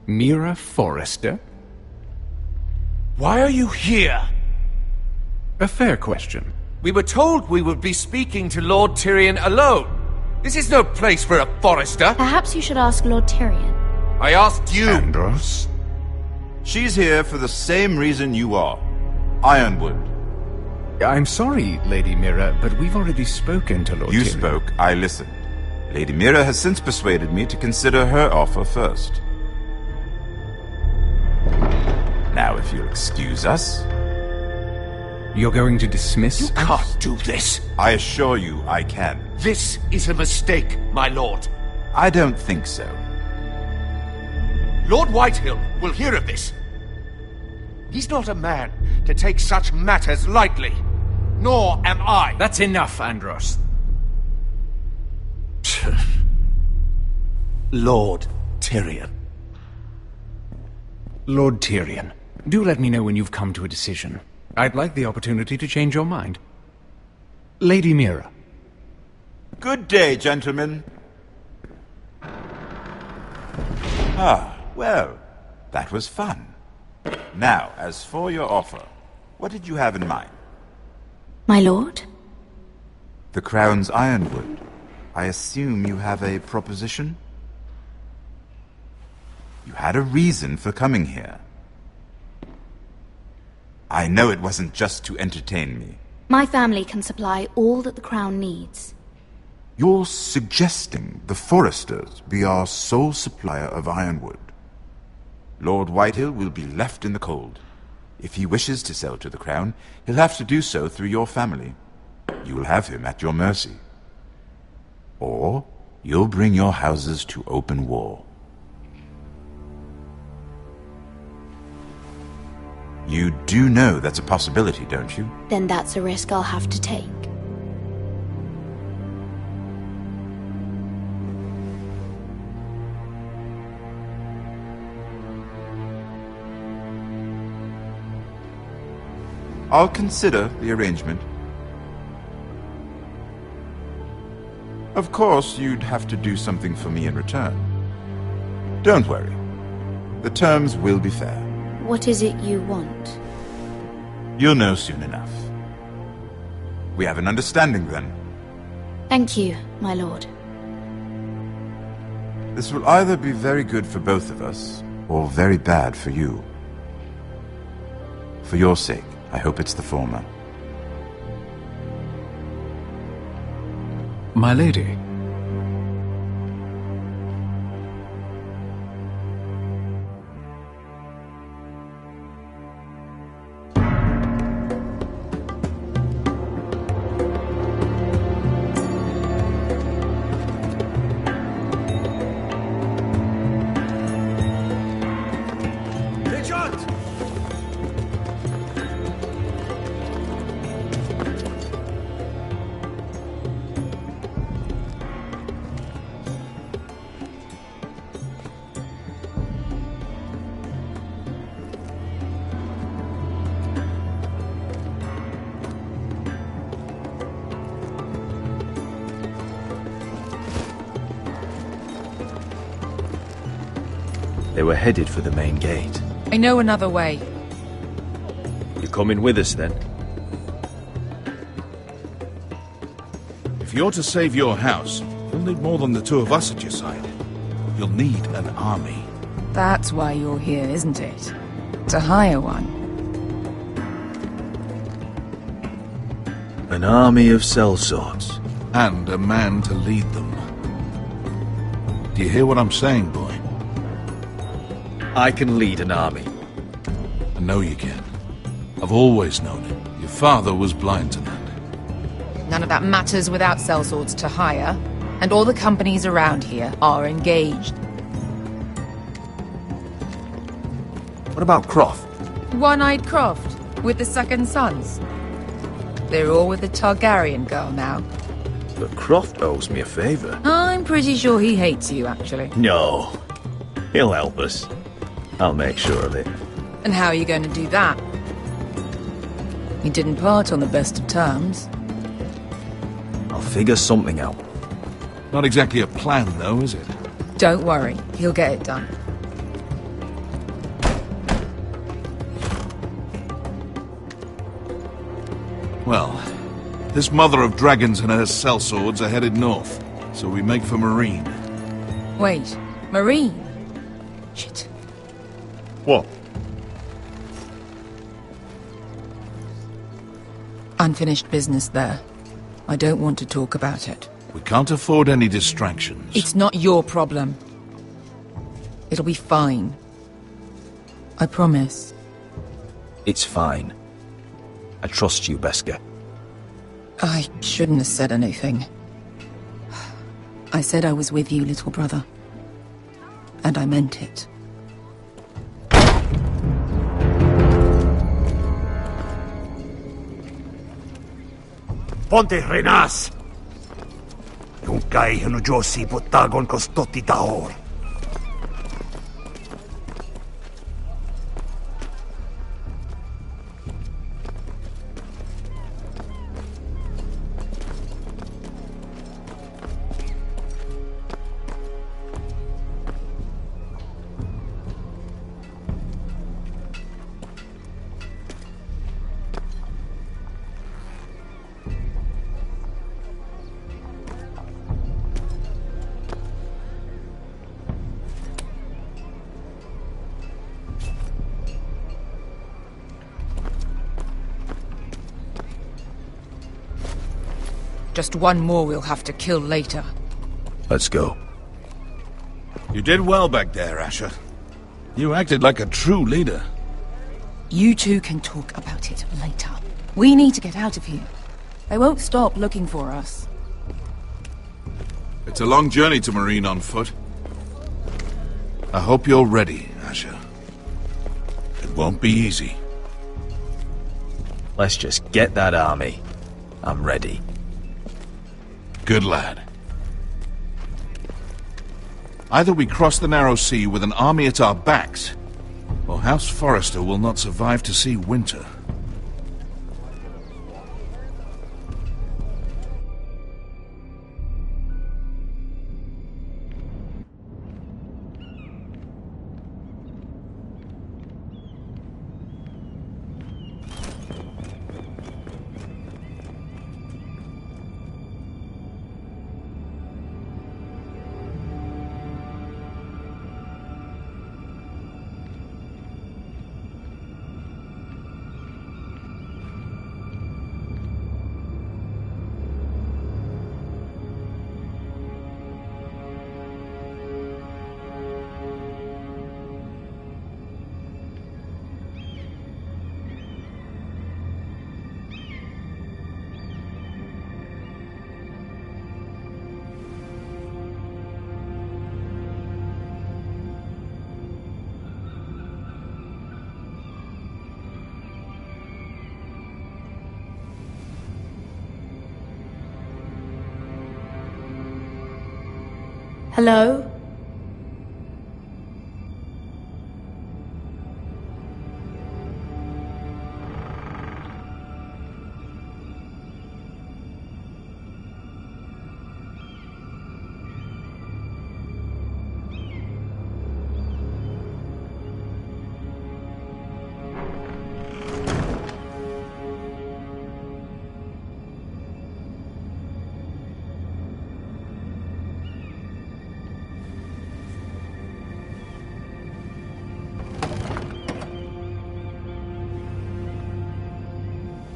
Mira Forrester? Why are you here? A fair question. We were told we would be speaking to Lord Tyrion alone. This is no place for a Forrester. Perhaps you should ask Lord Tyrion. I asked you. Andros? She's here for the same reason you are. Ironwood. I'm sorry, Lady Mira, but we've already spoken to Lord Tyrion. You spoke, I listened. Lady Mira has since persuaded me to consider her offer first. Now, if you'll excuse us... You're going to dismiss You can't do this. I assure you I can. This is a mistake, my lord. I don't think so. Lord Whitehill will hear of this. He's not a man to take such matters lightly. Nor am I. That's enough, Andros. Lord Tyrion. Lord Tyrion, do let me know when you've come to a decision. I'd like the opportunity to change your mind. Lady Mira. Good day, gentlemen. Ah, well, that was fun. Now, as for your offer, what did you have in mind? My lord? The Crown's Ironwood. I assume you have a proposition? You had a reason for coming here. I know it wasn't just to entertain me. My family can supply all that the Crown needs. You're suggesting the Foresters be our sole supplier of ironwood. Lord Whitehill will be left in the cold. If he wishes to sell to the Crown, he'll have to do so through your family. You will have him at your mercy. Or you'll bring your houses to open war. You do know that's a possibility, don't you? Then that's a risk I'll have to take. I'll consider the arrangement. Of course, you'd have to do something for me in return. Don't worry. The terms will be fair. What is it you want? You'll know soon enough. We have an understanding then. Thank you, my lord. This will either be very good for both of us, or very bad for you. For your sake, I hope it's the former. My lady. They were headed for the main gate. I know another way. You coming with us then? If you're to save your house, you'll need more than the two of us at your side. You'll need an army. That's why you're here, isn't it? To hire one. An army of sellswords. And a man to lead them. Do you hear what I'm saying, boy? I can lead an army. I know you can. I've always known it. Your father was blind to that. None of that matters without sellswords to hire, and all the companies around here are engaged. What about Croft? One-eyed Croft, with the second sons. They're all with the Targaryen girl now. But Croft owes me a favor. I'm pretty sure he hates you, actually. No. He'll help us. I'll make sure of it. And how are you going to do that? We didn't part on the best of terms. I'll figure something out. Not exactly a plan, though, is it? Don't worry, he'll get it done. Well, this mother of dragons and her sellswords are headed north, so we make for Marine. Wait, Marine? Shit. What? Unfinished business there. I don't want to talk about it. We can't afford any distractions. It's not your problem. It'll be fine. I promise. It's fine. I trust you, Beskar. I shouldn't have said anything. I said I was with you, little brother. And I meant it. Ponte Renas! Yung kay Josi putagon kostoti taor. Just one more we'll have to kill later. Let's go. You did well back there, Asher. You acted like a true leader. You two can talk about it later. We need to get out of here. They won't stop looking for us. It's a long journey to Marine on foot. I hope you're ready, Asher. It won't be easy. Let's just get that army. I'm ready. Good lad. Either we cross the narrow sea with an army at our backs, or House Forrester will not survive to see winter. Hello?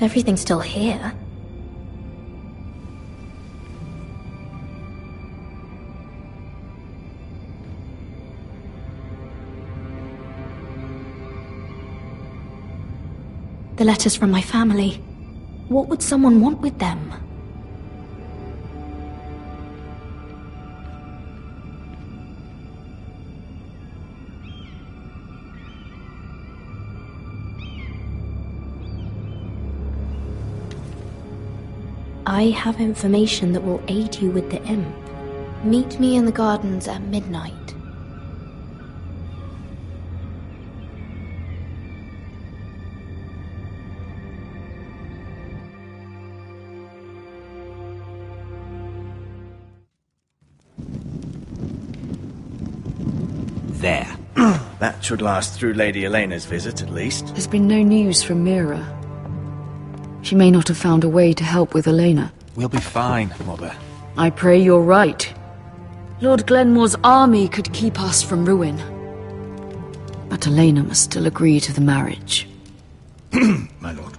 Everything's still here. The letters from my family. What would someone want with them? I have information that will aid you with the imp. Meet me in the gardens at midnight. There. That should last through Lady Elena's visit, at least. There's been no news from Mira. She may not have found a way to help with Elena. We'll be fine, Mother. I pray you're right. Lord Glenmore's army could keep us from ruin. But Elena must still agree to the marriage. My lord,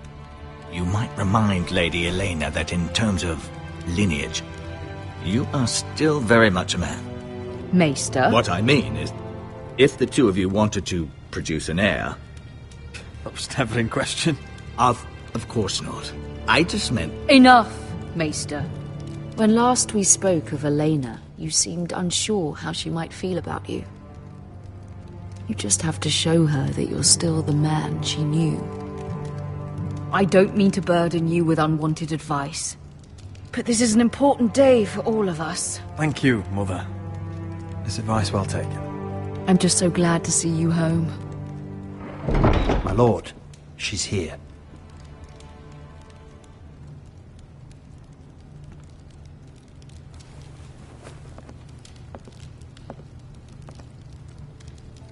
you might remind Lady Elena that in terms of lineage, you are still very much a man. Maester? What I mean is, if the two of you wanted to produce an heir... That was never in question. Of course not. I just meant... Enough, Maester. When last we spoke of Elena, you seemed unsure how she might feel about you. You just have to show her that you're still the man she knew. I don't mean to burden you with unwanted advice, but this is an important day for all of us. Thank you, Mother. This advice well taken. I'm just so glad to see you home. My lord, she's here.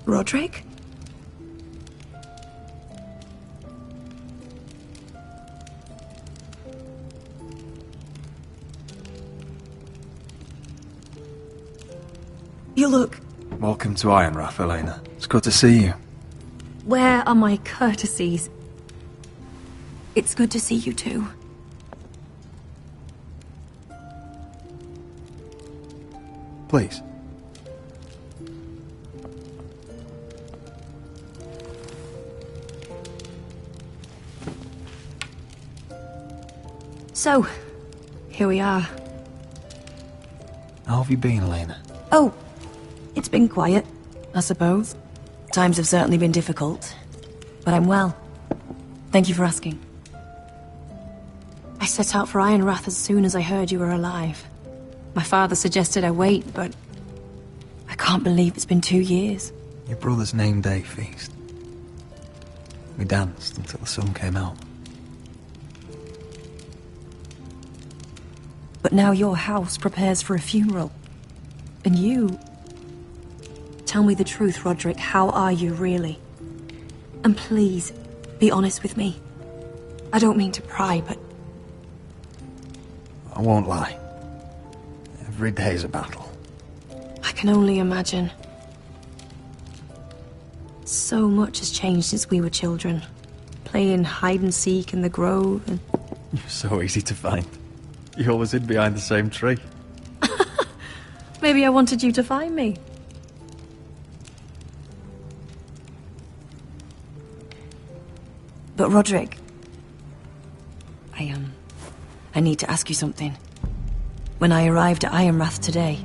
Roderick? You look... Welcome to Ironrath, Elena. It's good to see you. Where are my courtesies? It's good to see you too. Please. So, here we are. How have you been, Elena? Oh, it's been quiet, I suppose. Times have certainly been difficult, but I'm well. Thank you for asking. I set out for Ironrath as soon as I heard you were alive. My father suggested I wait, but I can't believe it's been 2 years. Your brother's name day feast. We danced until the sun came out. But now your house prepares for a funeral. And you... Tell me the truth, Roderick. How are you, really? And please, be honest with me. I don't mean to pry, but... I won't lie. Every day's a battle. I can only imagine. So much has changed since we were children. Playing hide-and-seek in the grove and... You're so easy to find. You always hid behind the same tree. Maybe I wanted you to find me. But Roderick... I need to ask you something. When I arrived at Ironrath today,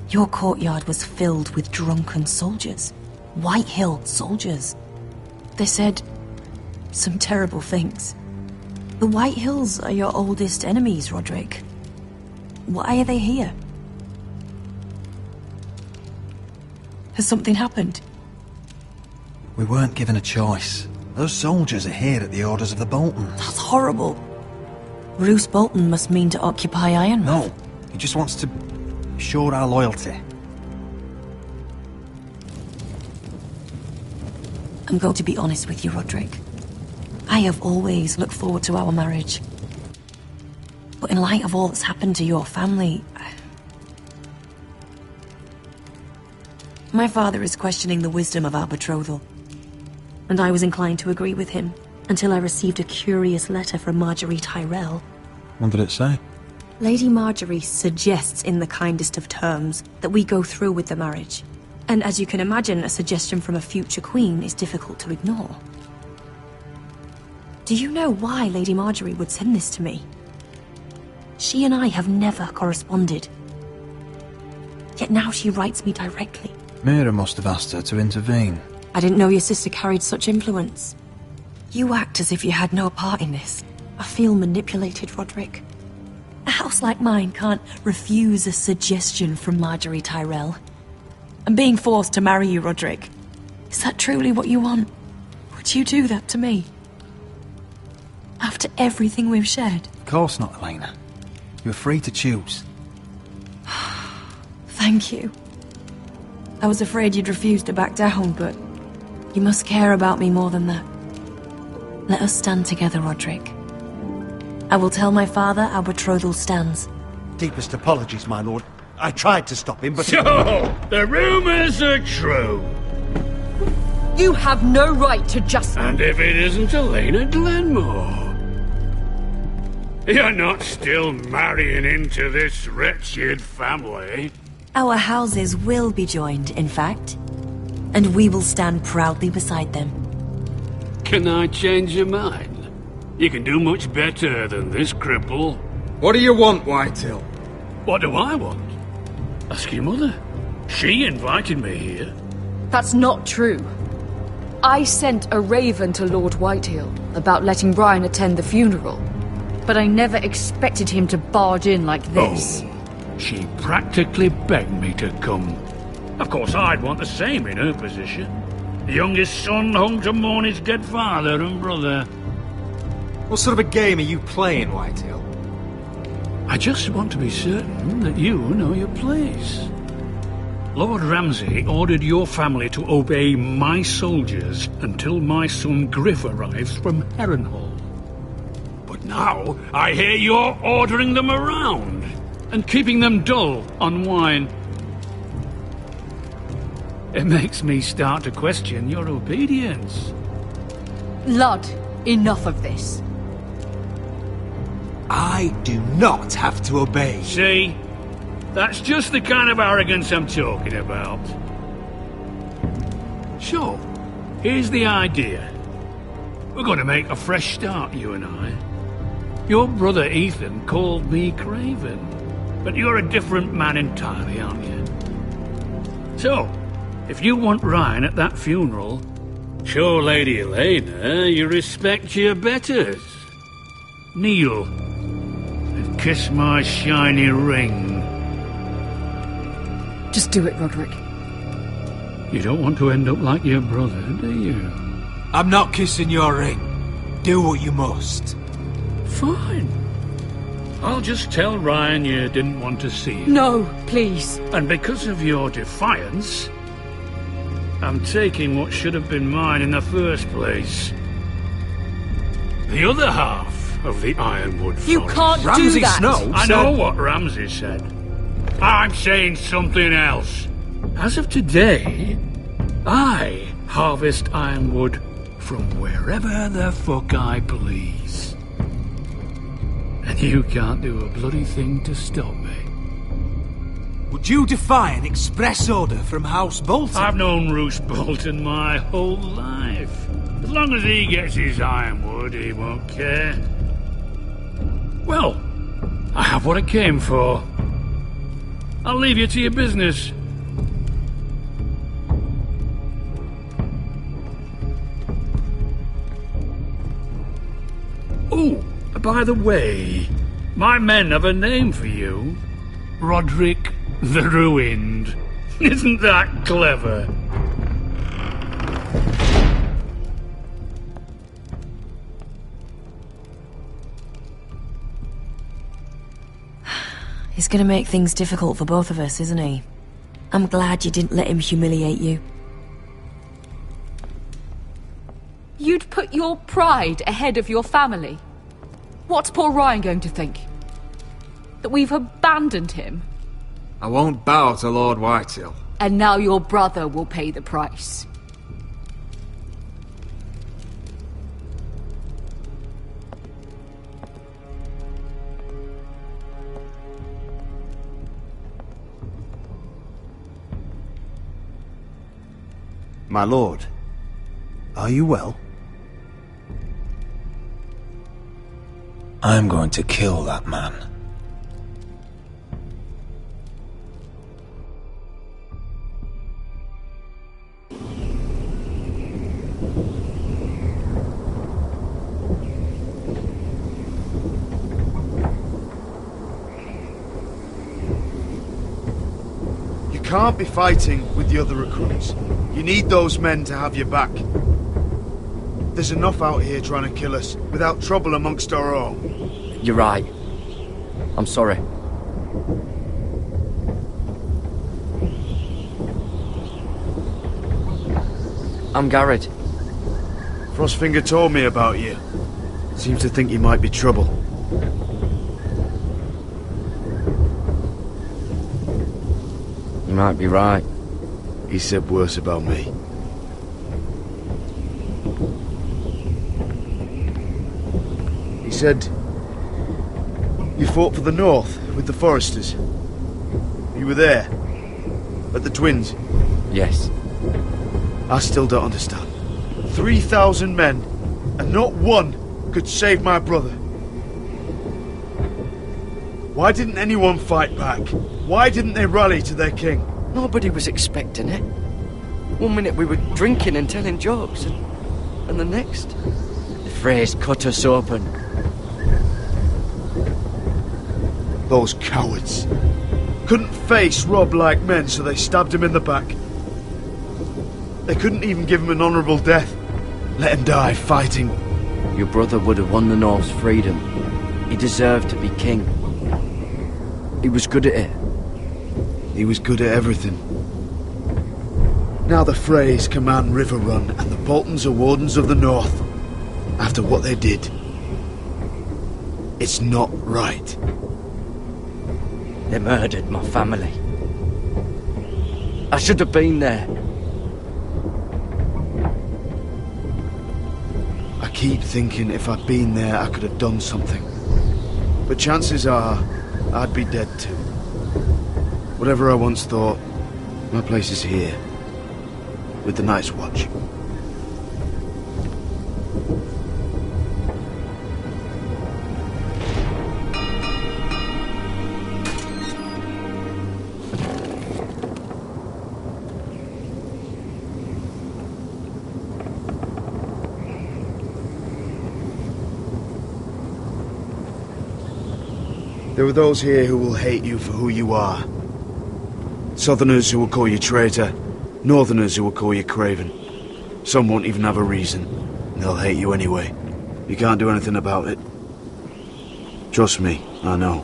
your courtyard was filled with drunken soldiers. White-Hill soldiers. They said some terrible things. The White Hills are your oldest enemies, Roderick. Why are they here? Has something happened? We weren't given a choice. Those soldiers are here at the orders of the Boltons. That's horrible. Roose Bolton must mean to occupy Ironrath. No, he just wants to show our loyalty. I'm going to be honest with you, Roderick. I have always looked forward to our marriage. But in light of all that's happened to your family... My father is questioning the wisdom of our betrothal. And I was inclined to agree with him, until I received a curious letter from Marjorie Tyrell. What did it say? Lady Marjorie suggests in the kindest of terms that we go through with the marriage. And as you can imagine, a suggestion from a future queen is difficult to ignore. Do you know why Lady Marjorie would send this to me? She and I have never corresponded. Yet now she writes me directly. Mira must have asked her to intervene. I didn't know your sister carried such influence. You act as if you had no part in this. I feel manipulated, Roderick. A house like mine can't refuse a suggestion from Marjorie Tyrell. I'm being forced to marry you, Roderick. Is that truly what you want? Would you do that to me? After everything we've shared? Of course not, Elena. You're free to choose. Thank you. I was afraid you'd refuse to back down, but you must care about me more than that. Let us stand together, Roderick. I will tell my father our betrothal stands. Deepest apologies, my lord. I tried to stop him, but... So, the rumours are true. You have no right to just... And if it isn't Elena Glenmore? You're not still marrying into this wretched family. Our houses will be joined, in fact. And we will stand proudly beside them. Can I change your mind? You can do much better than this cripple. What do you want, Whitehill? What do I want? Ask your mother. She invited me here. That's not true. I sent a raven to Lord Whitehill about letting Brian attend the funeral. But I never expected him to barge in like this. Oh, she practically begged me to come. Of course, I'd want the same in her position. The youngest son home to mourn his dead father and brother. What sort of a game are you playing, Whitehill? I just want to be certain that you know your place. Lord Ramsay ordered your family to obey my soldiers until my son Griff arrives from Harrenhal. But now I hear you're ordering them around and keeping them dull on wine. It makes me start to question your obedience. Lud, enough of this. I do not have to obey. See? That's just the kind of arrogance I'm talking about. So, here's the idea. We're going to make a fresh start, you and I. Your brother Ethan called me Craven, but you're a different man entirely, aren't you? So, if you want Ryan at that funeral, show Lady Elena you respect your betters. Kneel and kiss my shiny ring. Just do it, Roderick. You don't want to end up like your brother, do you? I'm not kissing your ring. Do what you must. Fine. I'll just tell Ryan you didn't want to see him. No, please. And because of your defiance, I'm taking what should have been mine in the first place. The other half of the Ironwood Forest. You can't do Ramsay that! Snow I said... know what Ramsay said. I'm saying something else. As of today, I harvest ironwood from wherever the fuck I please. And you can't do a bloody thing to stop me. Would you defy an express order from House Bolton? I've known Roose Bolton my whole life. As long as he gets his ironwood, he won't care. Well, I have what I came for. I'll leave you to your business. Oh, by the way, my men have a name for you. Roderick the Ruined. Isn't that clever? He's gonna make things difficult for both of us, isn't he? I'm glad you didn't let him humiliate you. You'd put your pride ahead of your family. What's poor Ryan going to think? That we've abandoned him? I won't bow to Lord Whitehill. And now your brother will pay the price. My lord, are you well? I'm going to kill that man. You can't be fighting with the other recruits. You need those men to have your back. There's enough out here trying to kill us, without trouble amongst our own. You're right. I'm sorry. I'm Garrett. Frostfinger told me about you. Seems to think you might be trouble. You might be right. He said worse about me. He said you fought for the North with the Foresters. You were there at the Twins. Yes. I still don't understand. 3,000 men, and not one could save my brother. Why didn't anyone fight back? Why didn't they rally to their king? Nobody was expecting it. One minute we were drinking and telling jokes, and the next, the Freys cut us open. Those cowards. Couldn't face Rob like men, so they stabbed him in the back. They couldn't even give him an honourable death. Let him die fighting. Your brother would have won the North's freedom. He deserved to be king. He was good at it. He was good at everything. Now the Freys command River Run, and the Boltons are Wardens of the North. After what they did. It's not right. They murdered my family. I should have been there. I keep thinking if I'd been there, I could have done something. But chances are, I'd be dead too. Whatever I once thought, my place is here. With the Night's Watch. There are those here who will hate you for who you are. Southerners who will call you traitor, Northerners who will call you craven. Some won't even have a reason, and they'll hate you anyway. You can't do anything about it. Trust me, I know.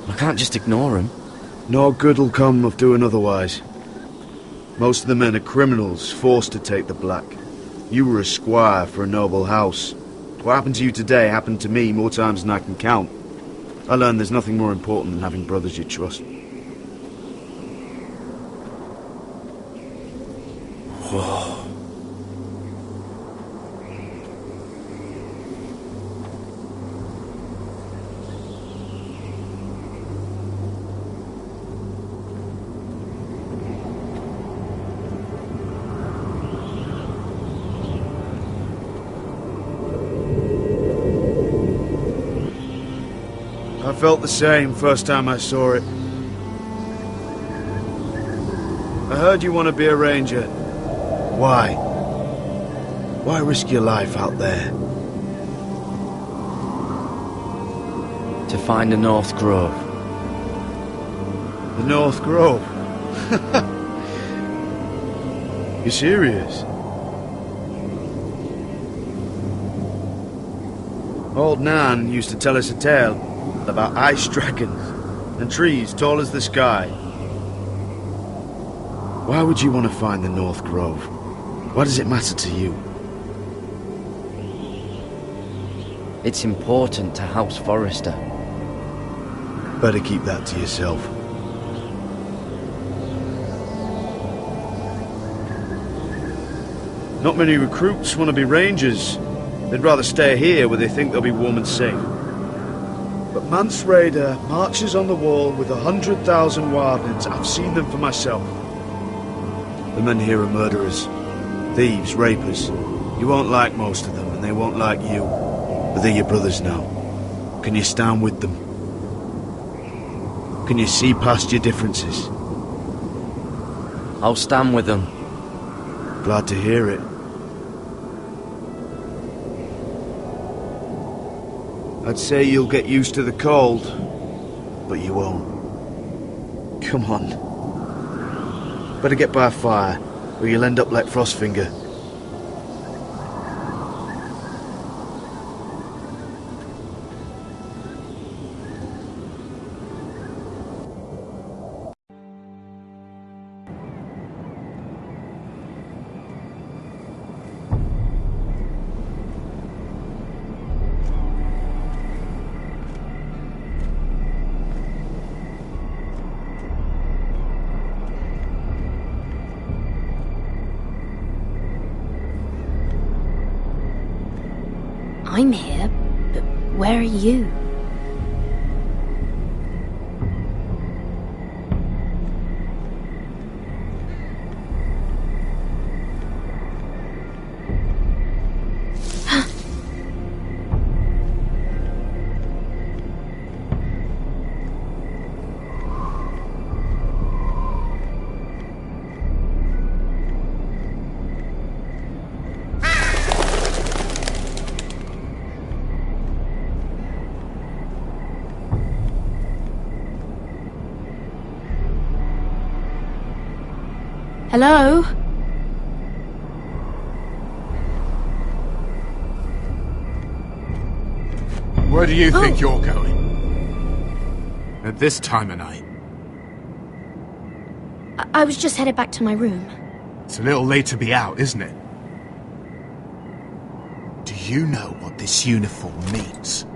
I can't just ignore him. No good'll come of doing otherwise. Most of the men are criminals, forced to take the black. You were a squire for a noble house. What happened to you today happened to me more times than I can count. I learned there's nothing more important than having brothers you trust. Whoa. I felt the same first time I saw it. I heard you want to be a ranger. Why? Why risk your life out there? To find the North Grove. The North Grove? You serious? Old Nan used to tell us a tale about ice dragons and trees tall as the sky. Why would you want to find the North Grove? Why does it matter to you? It's important to House Forrester. Better keep that to yourself. Not many recruits want to be rangers. They'd rather stay here where they think they'll be warm and safe. But Mance Rayder marches on the wall with 100,000 wildlings. I've seen them for myself. The men here are murderers, thieves, rapers. You won't like most of them, and they won't like you. But they're your brothers now. Can you stand with them? Can you see past your differences? I'll stand with them. Glad to hear it. I'd say you'll get used to the cold, but you won't. Come on. Better get by a fire, or you'll end up like Frostfinger. I'm here, but where are you? Hello? Where do you think you're going? At this time of night? I was just headed back to my room. It's a little late to be out, isn't it? Do you know what this uniform means?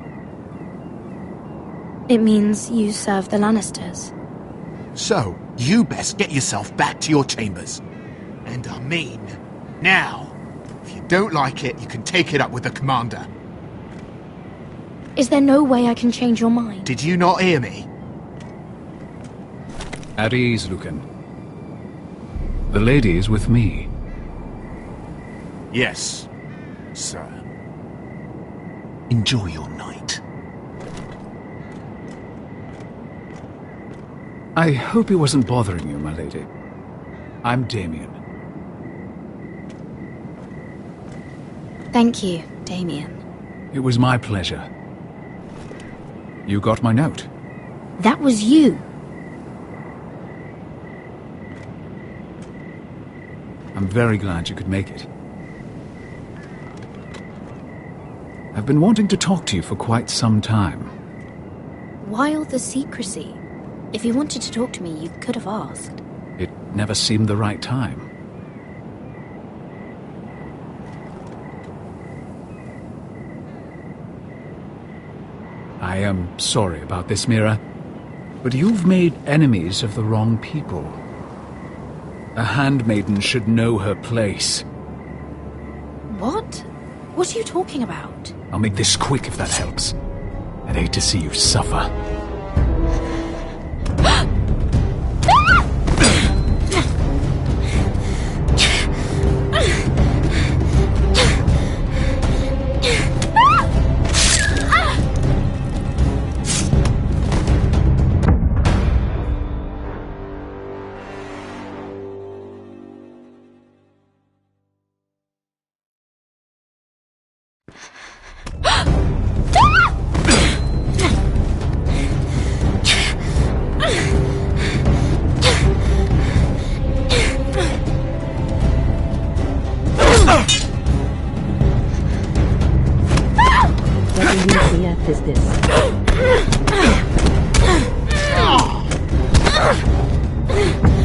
It means you serve the Lannisters. So, you best get yourself back to your chambers. And I mean, now. If you don't like it, you can take it up with the commander. Is there no way I can change your mind? Did you not hear me? At ease, Lucan. The lady is with me. Yes, sir. Enjoy your night. I hope he wasn't bothering you, my lady. I'm Damien. Thank you, Damien. It was my pleasure. You got my note. That was you. I'm very glad you could make it. I've been wanting to talk to you for quite some time. Why all the secrecy? If you wanted to talk to me, you could have asked. It never seemed the right time. I am sorry about this, Mira, but you've made enemies of the wrong people. A handmaiden should know her place. What? What are you talking about? I'll make this quick if that helps. I'd hate to see you suffer.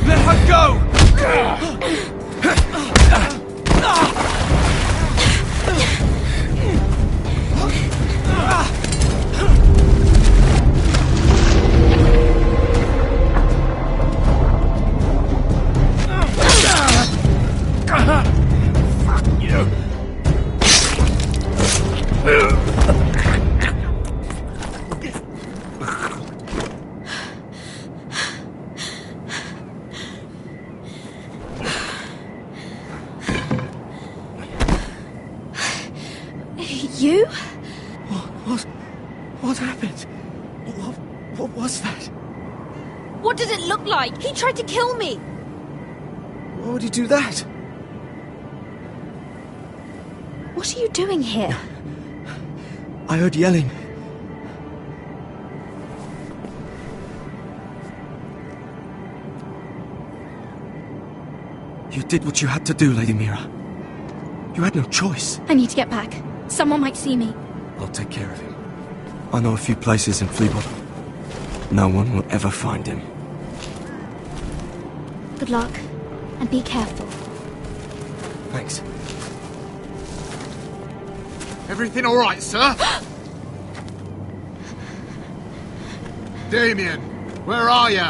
Let her go! Fuck you! You? What happened? What was that? What did it look like? He tried to kill me! Why would he do that? What are you doing here? I heard yelling. You did what you had to do, Lady Mira. You had no choice. I need to get back. Someone might see me. I'll take care of him. I know a few places in Fleabottom. No one will ever find him. Good luck, and be careful. Thanks. Everything all right, sir? Damien, where are you?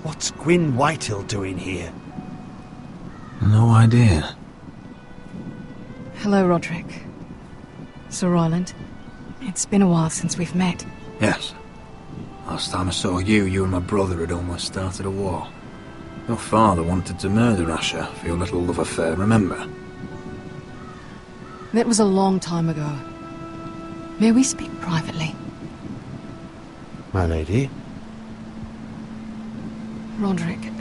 What's Gwyn Whitehill doing here? No idea. Hello, Roderick. Sir Roland. It's been a while since we've met. Yes. Last time I saw you and my brother had almost started a war. Your father wanted to murder Asher for your little love affair, remember? That was a long time ago. May we speak privately? My lady? Roderick,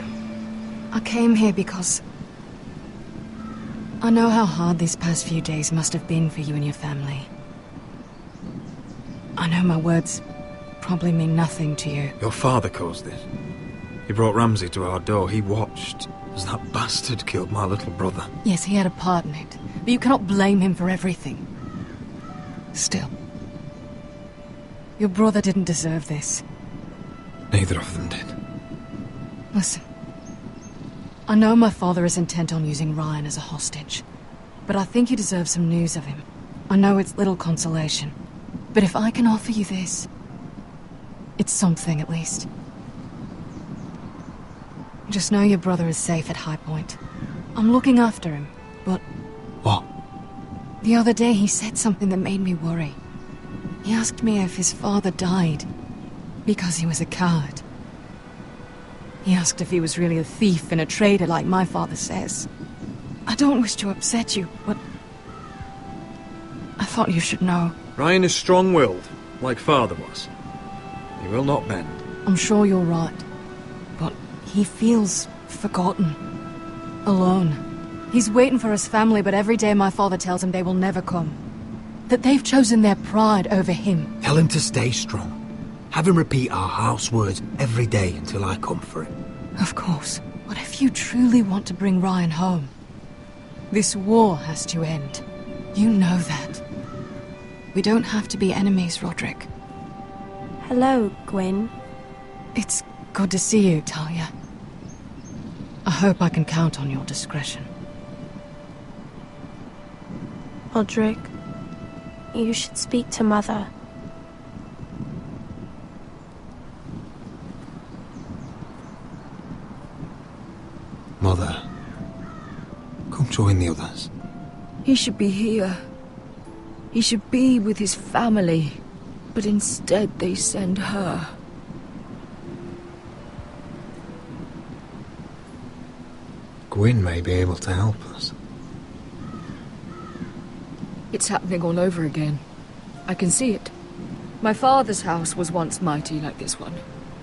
I came here because I know how hard these past few days must have been for you and your family. I know my words probably mean nothing to you. Your father caused this. He brought Ramsay to our door. He watched as that bastard killed my little brother. Yes, he had a part in it, but you cannot blame him for everything. Still, your brother didn't deserve this. Neither of them did. Listen, I know my father is intent on using Ryan as a hostage, but I think you deserve some news of him. I know it's little consolation, but if I can offer you this, it's something at least. Just know your brother is safe at High Point. I'm looking after him, but... What? The other day he said something that made me worry. He asked me if his father died because he was a coward. He asked if he was really a thief and a traitor like my father says. I don't wish to upset you, but... I thought you should know. Ryan is strong-willed, like father was. He will not bend. I'm sure you're right, but he feels forgotten. Alone. He's waiting for his family, but every day my father tells him they will never come. That they've chosen their pride over him. Tell him to stay strong. Have him repeat our house words every day until I come for him. Of course. But if you truly want to bring Ryan home, this war has to end. You know that. We don't have to be enemies, Roderick. Hello, Gwyn. It's good to see you, Talia. I hope I can count on your discretion. Roderick, you should speak to Mother. Mother, come join the others. He should be here. He should be with his family. But instead they send her. Gwyn may be able to help us. It's happening all over again. I can see it. My father's house was once mighty like this one,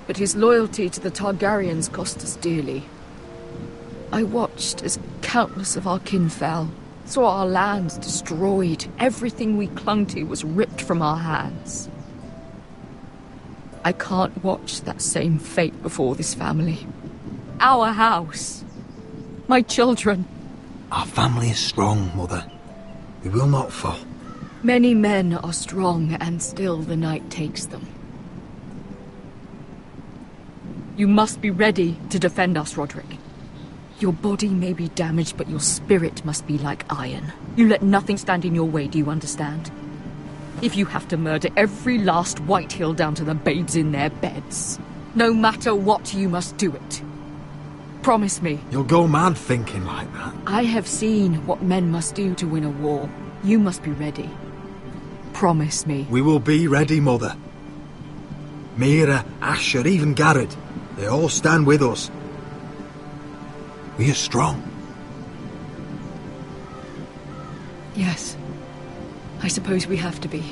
but his loyalty to the Targaryens cost us dearly. I watched as countless of our kin fell, saw our lands destroyed, everything we clung to was ripped from our hands. I can't watch that same fate before this family. Our house. My children. Our family is strong, Mother. We will not fall. Many men are strong, and still the night takes them. You must be ready to defend us, Roderick. Your body may be damaged, but your spirit must be like iron. You let nothing stand in your way, do you understand? If you have to murder every last Whitehill down to the babes in their beds, no matter what, you must do it. Promise me. You'll go mad thinking like that. I have seen what men must do to win a war. You must be ready. Promise me. We will be ready, Mother. Mira, Asher, even Garrett. They all stand with us. We are strong. Yes. I suppose we have to be.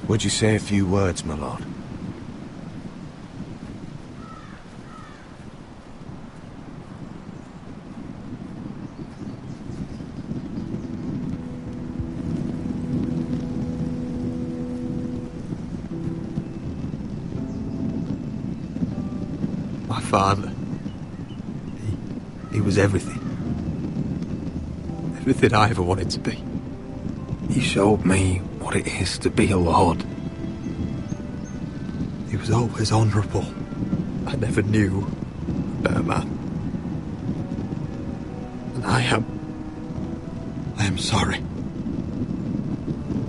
Would you say a few words, my lord? My father. He was everything. Everything I ever wanted to be. He showed me what it is to be a lord. He was always honourable. I never knew a better man. And I am sorry.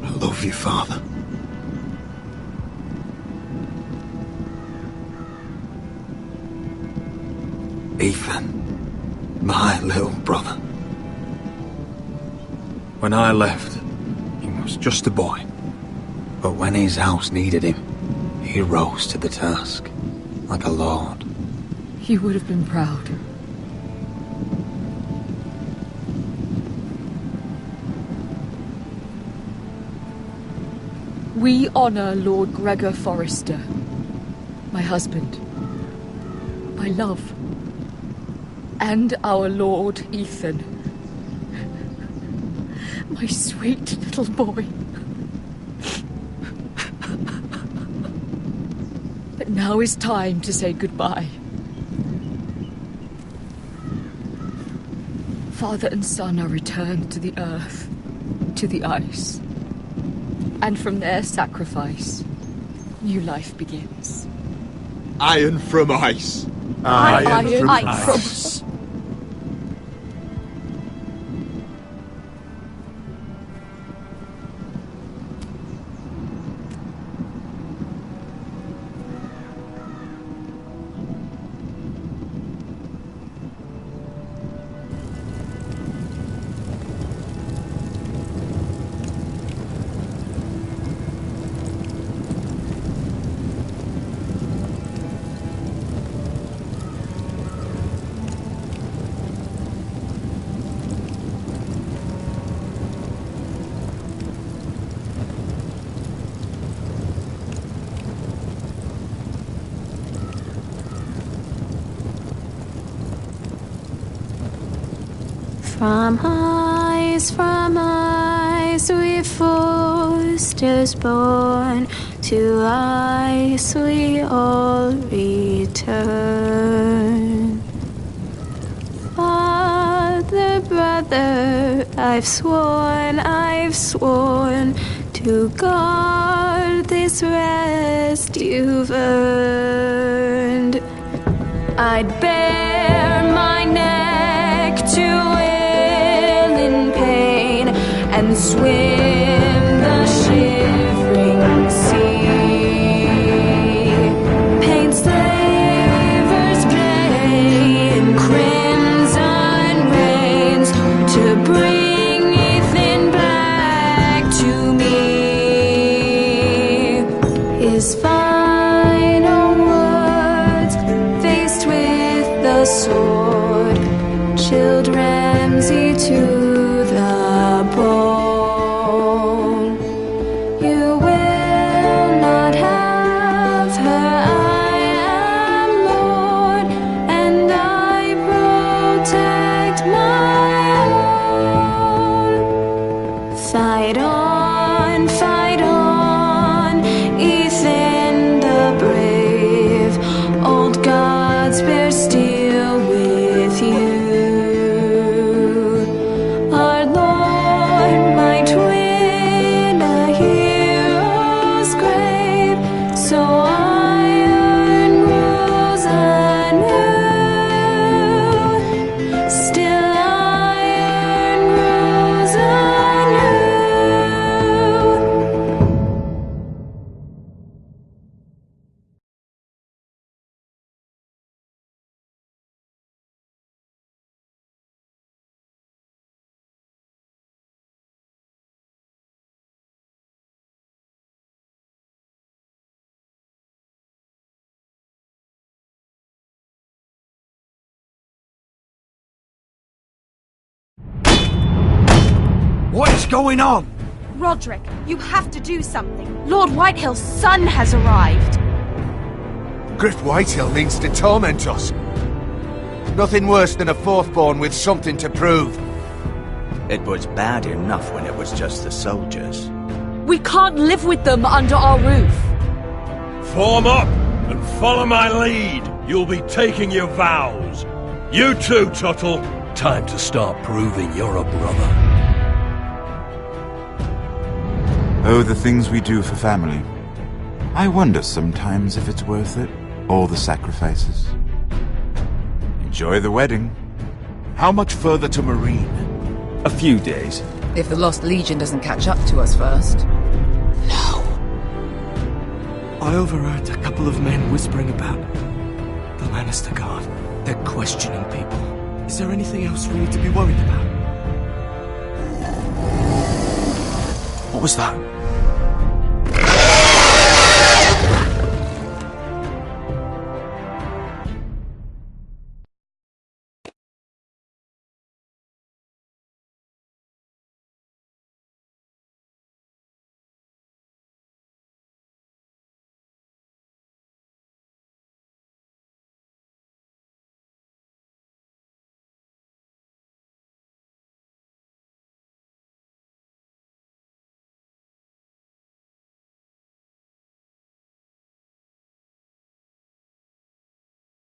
I love you, Father. Ethan, my little brother. When I left, he was just a boy. But when his house needed him, he rose to the task, like a lord. You would have been proud. We honor Lord Gregor Forrester, my husband, my love, and our Lord Ethan. My sweet little boy. But now is time to say goodbye. Father and son are returned to the earth, to the ice. And from their sacrifice, new life begins. Iron from ice. Iron from ice. From ice we foresters born, to ice we all return. Father, brother, I've sworn to guard this rest you've earned. I'd bare my neck to and swim the shivering sea. Paint slavers play in crimson rains to bring Ethan back to me. His final words, faced with the sword, chilled Ramsay to the bone. You will not have her, I am Lord, and I protect my own. Fight on, Ethan the brave, old gods bear steel with you. What is going on? Roderick, you have to do something. Lord Whitehill's son has arrived. Griff Whitehill means to torment us. Nothing worse than a fourthborn with something to prove. It was bad enough when it was just the soldiers. We can't live with them under our roof. Form up and follow my lead. You'll be taking your vows. You too, Tuttle. Time to start proving you're a brother. Oh, the things we do for family. I wonder sometimes if it's worth it, all the sacrifices. Enjoy the wedding. How much further to Marine? A few days. If the Lost Legion doesn't catch up to us first. No. I overheard a couple of men whispering about the Lannister Guard. They're questioning people. Is there anything else we need to be worried about? What was that?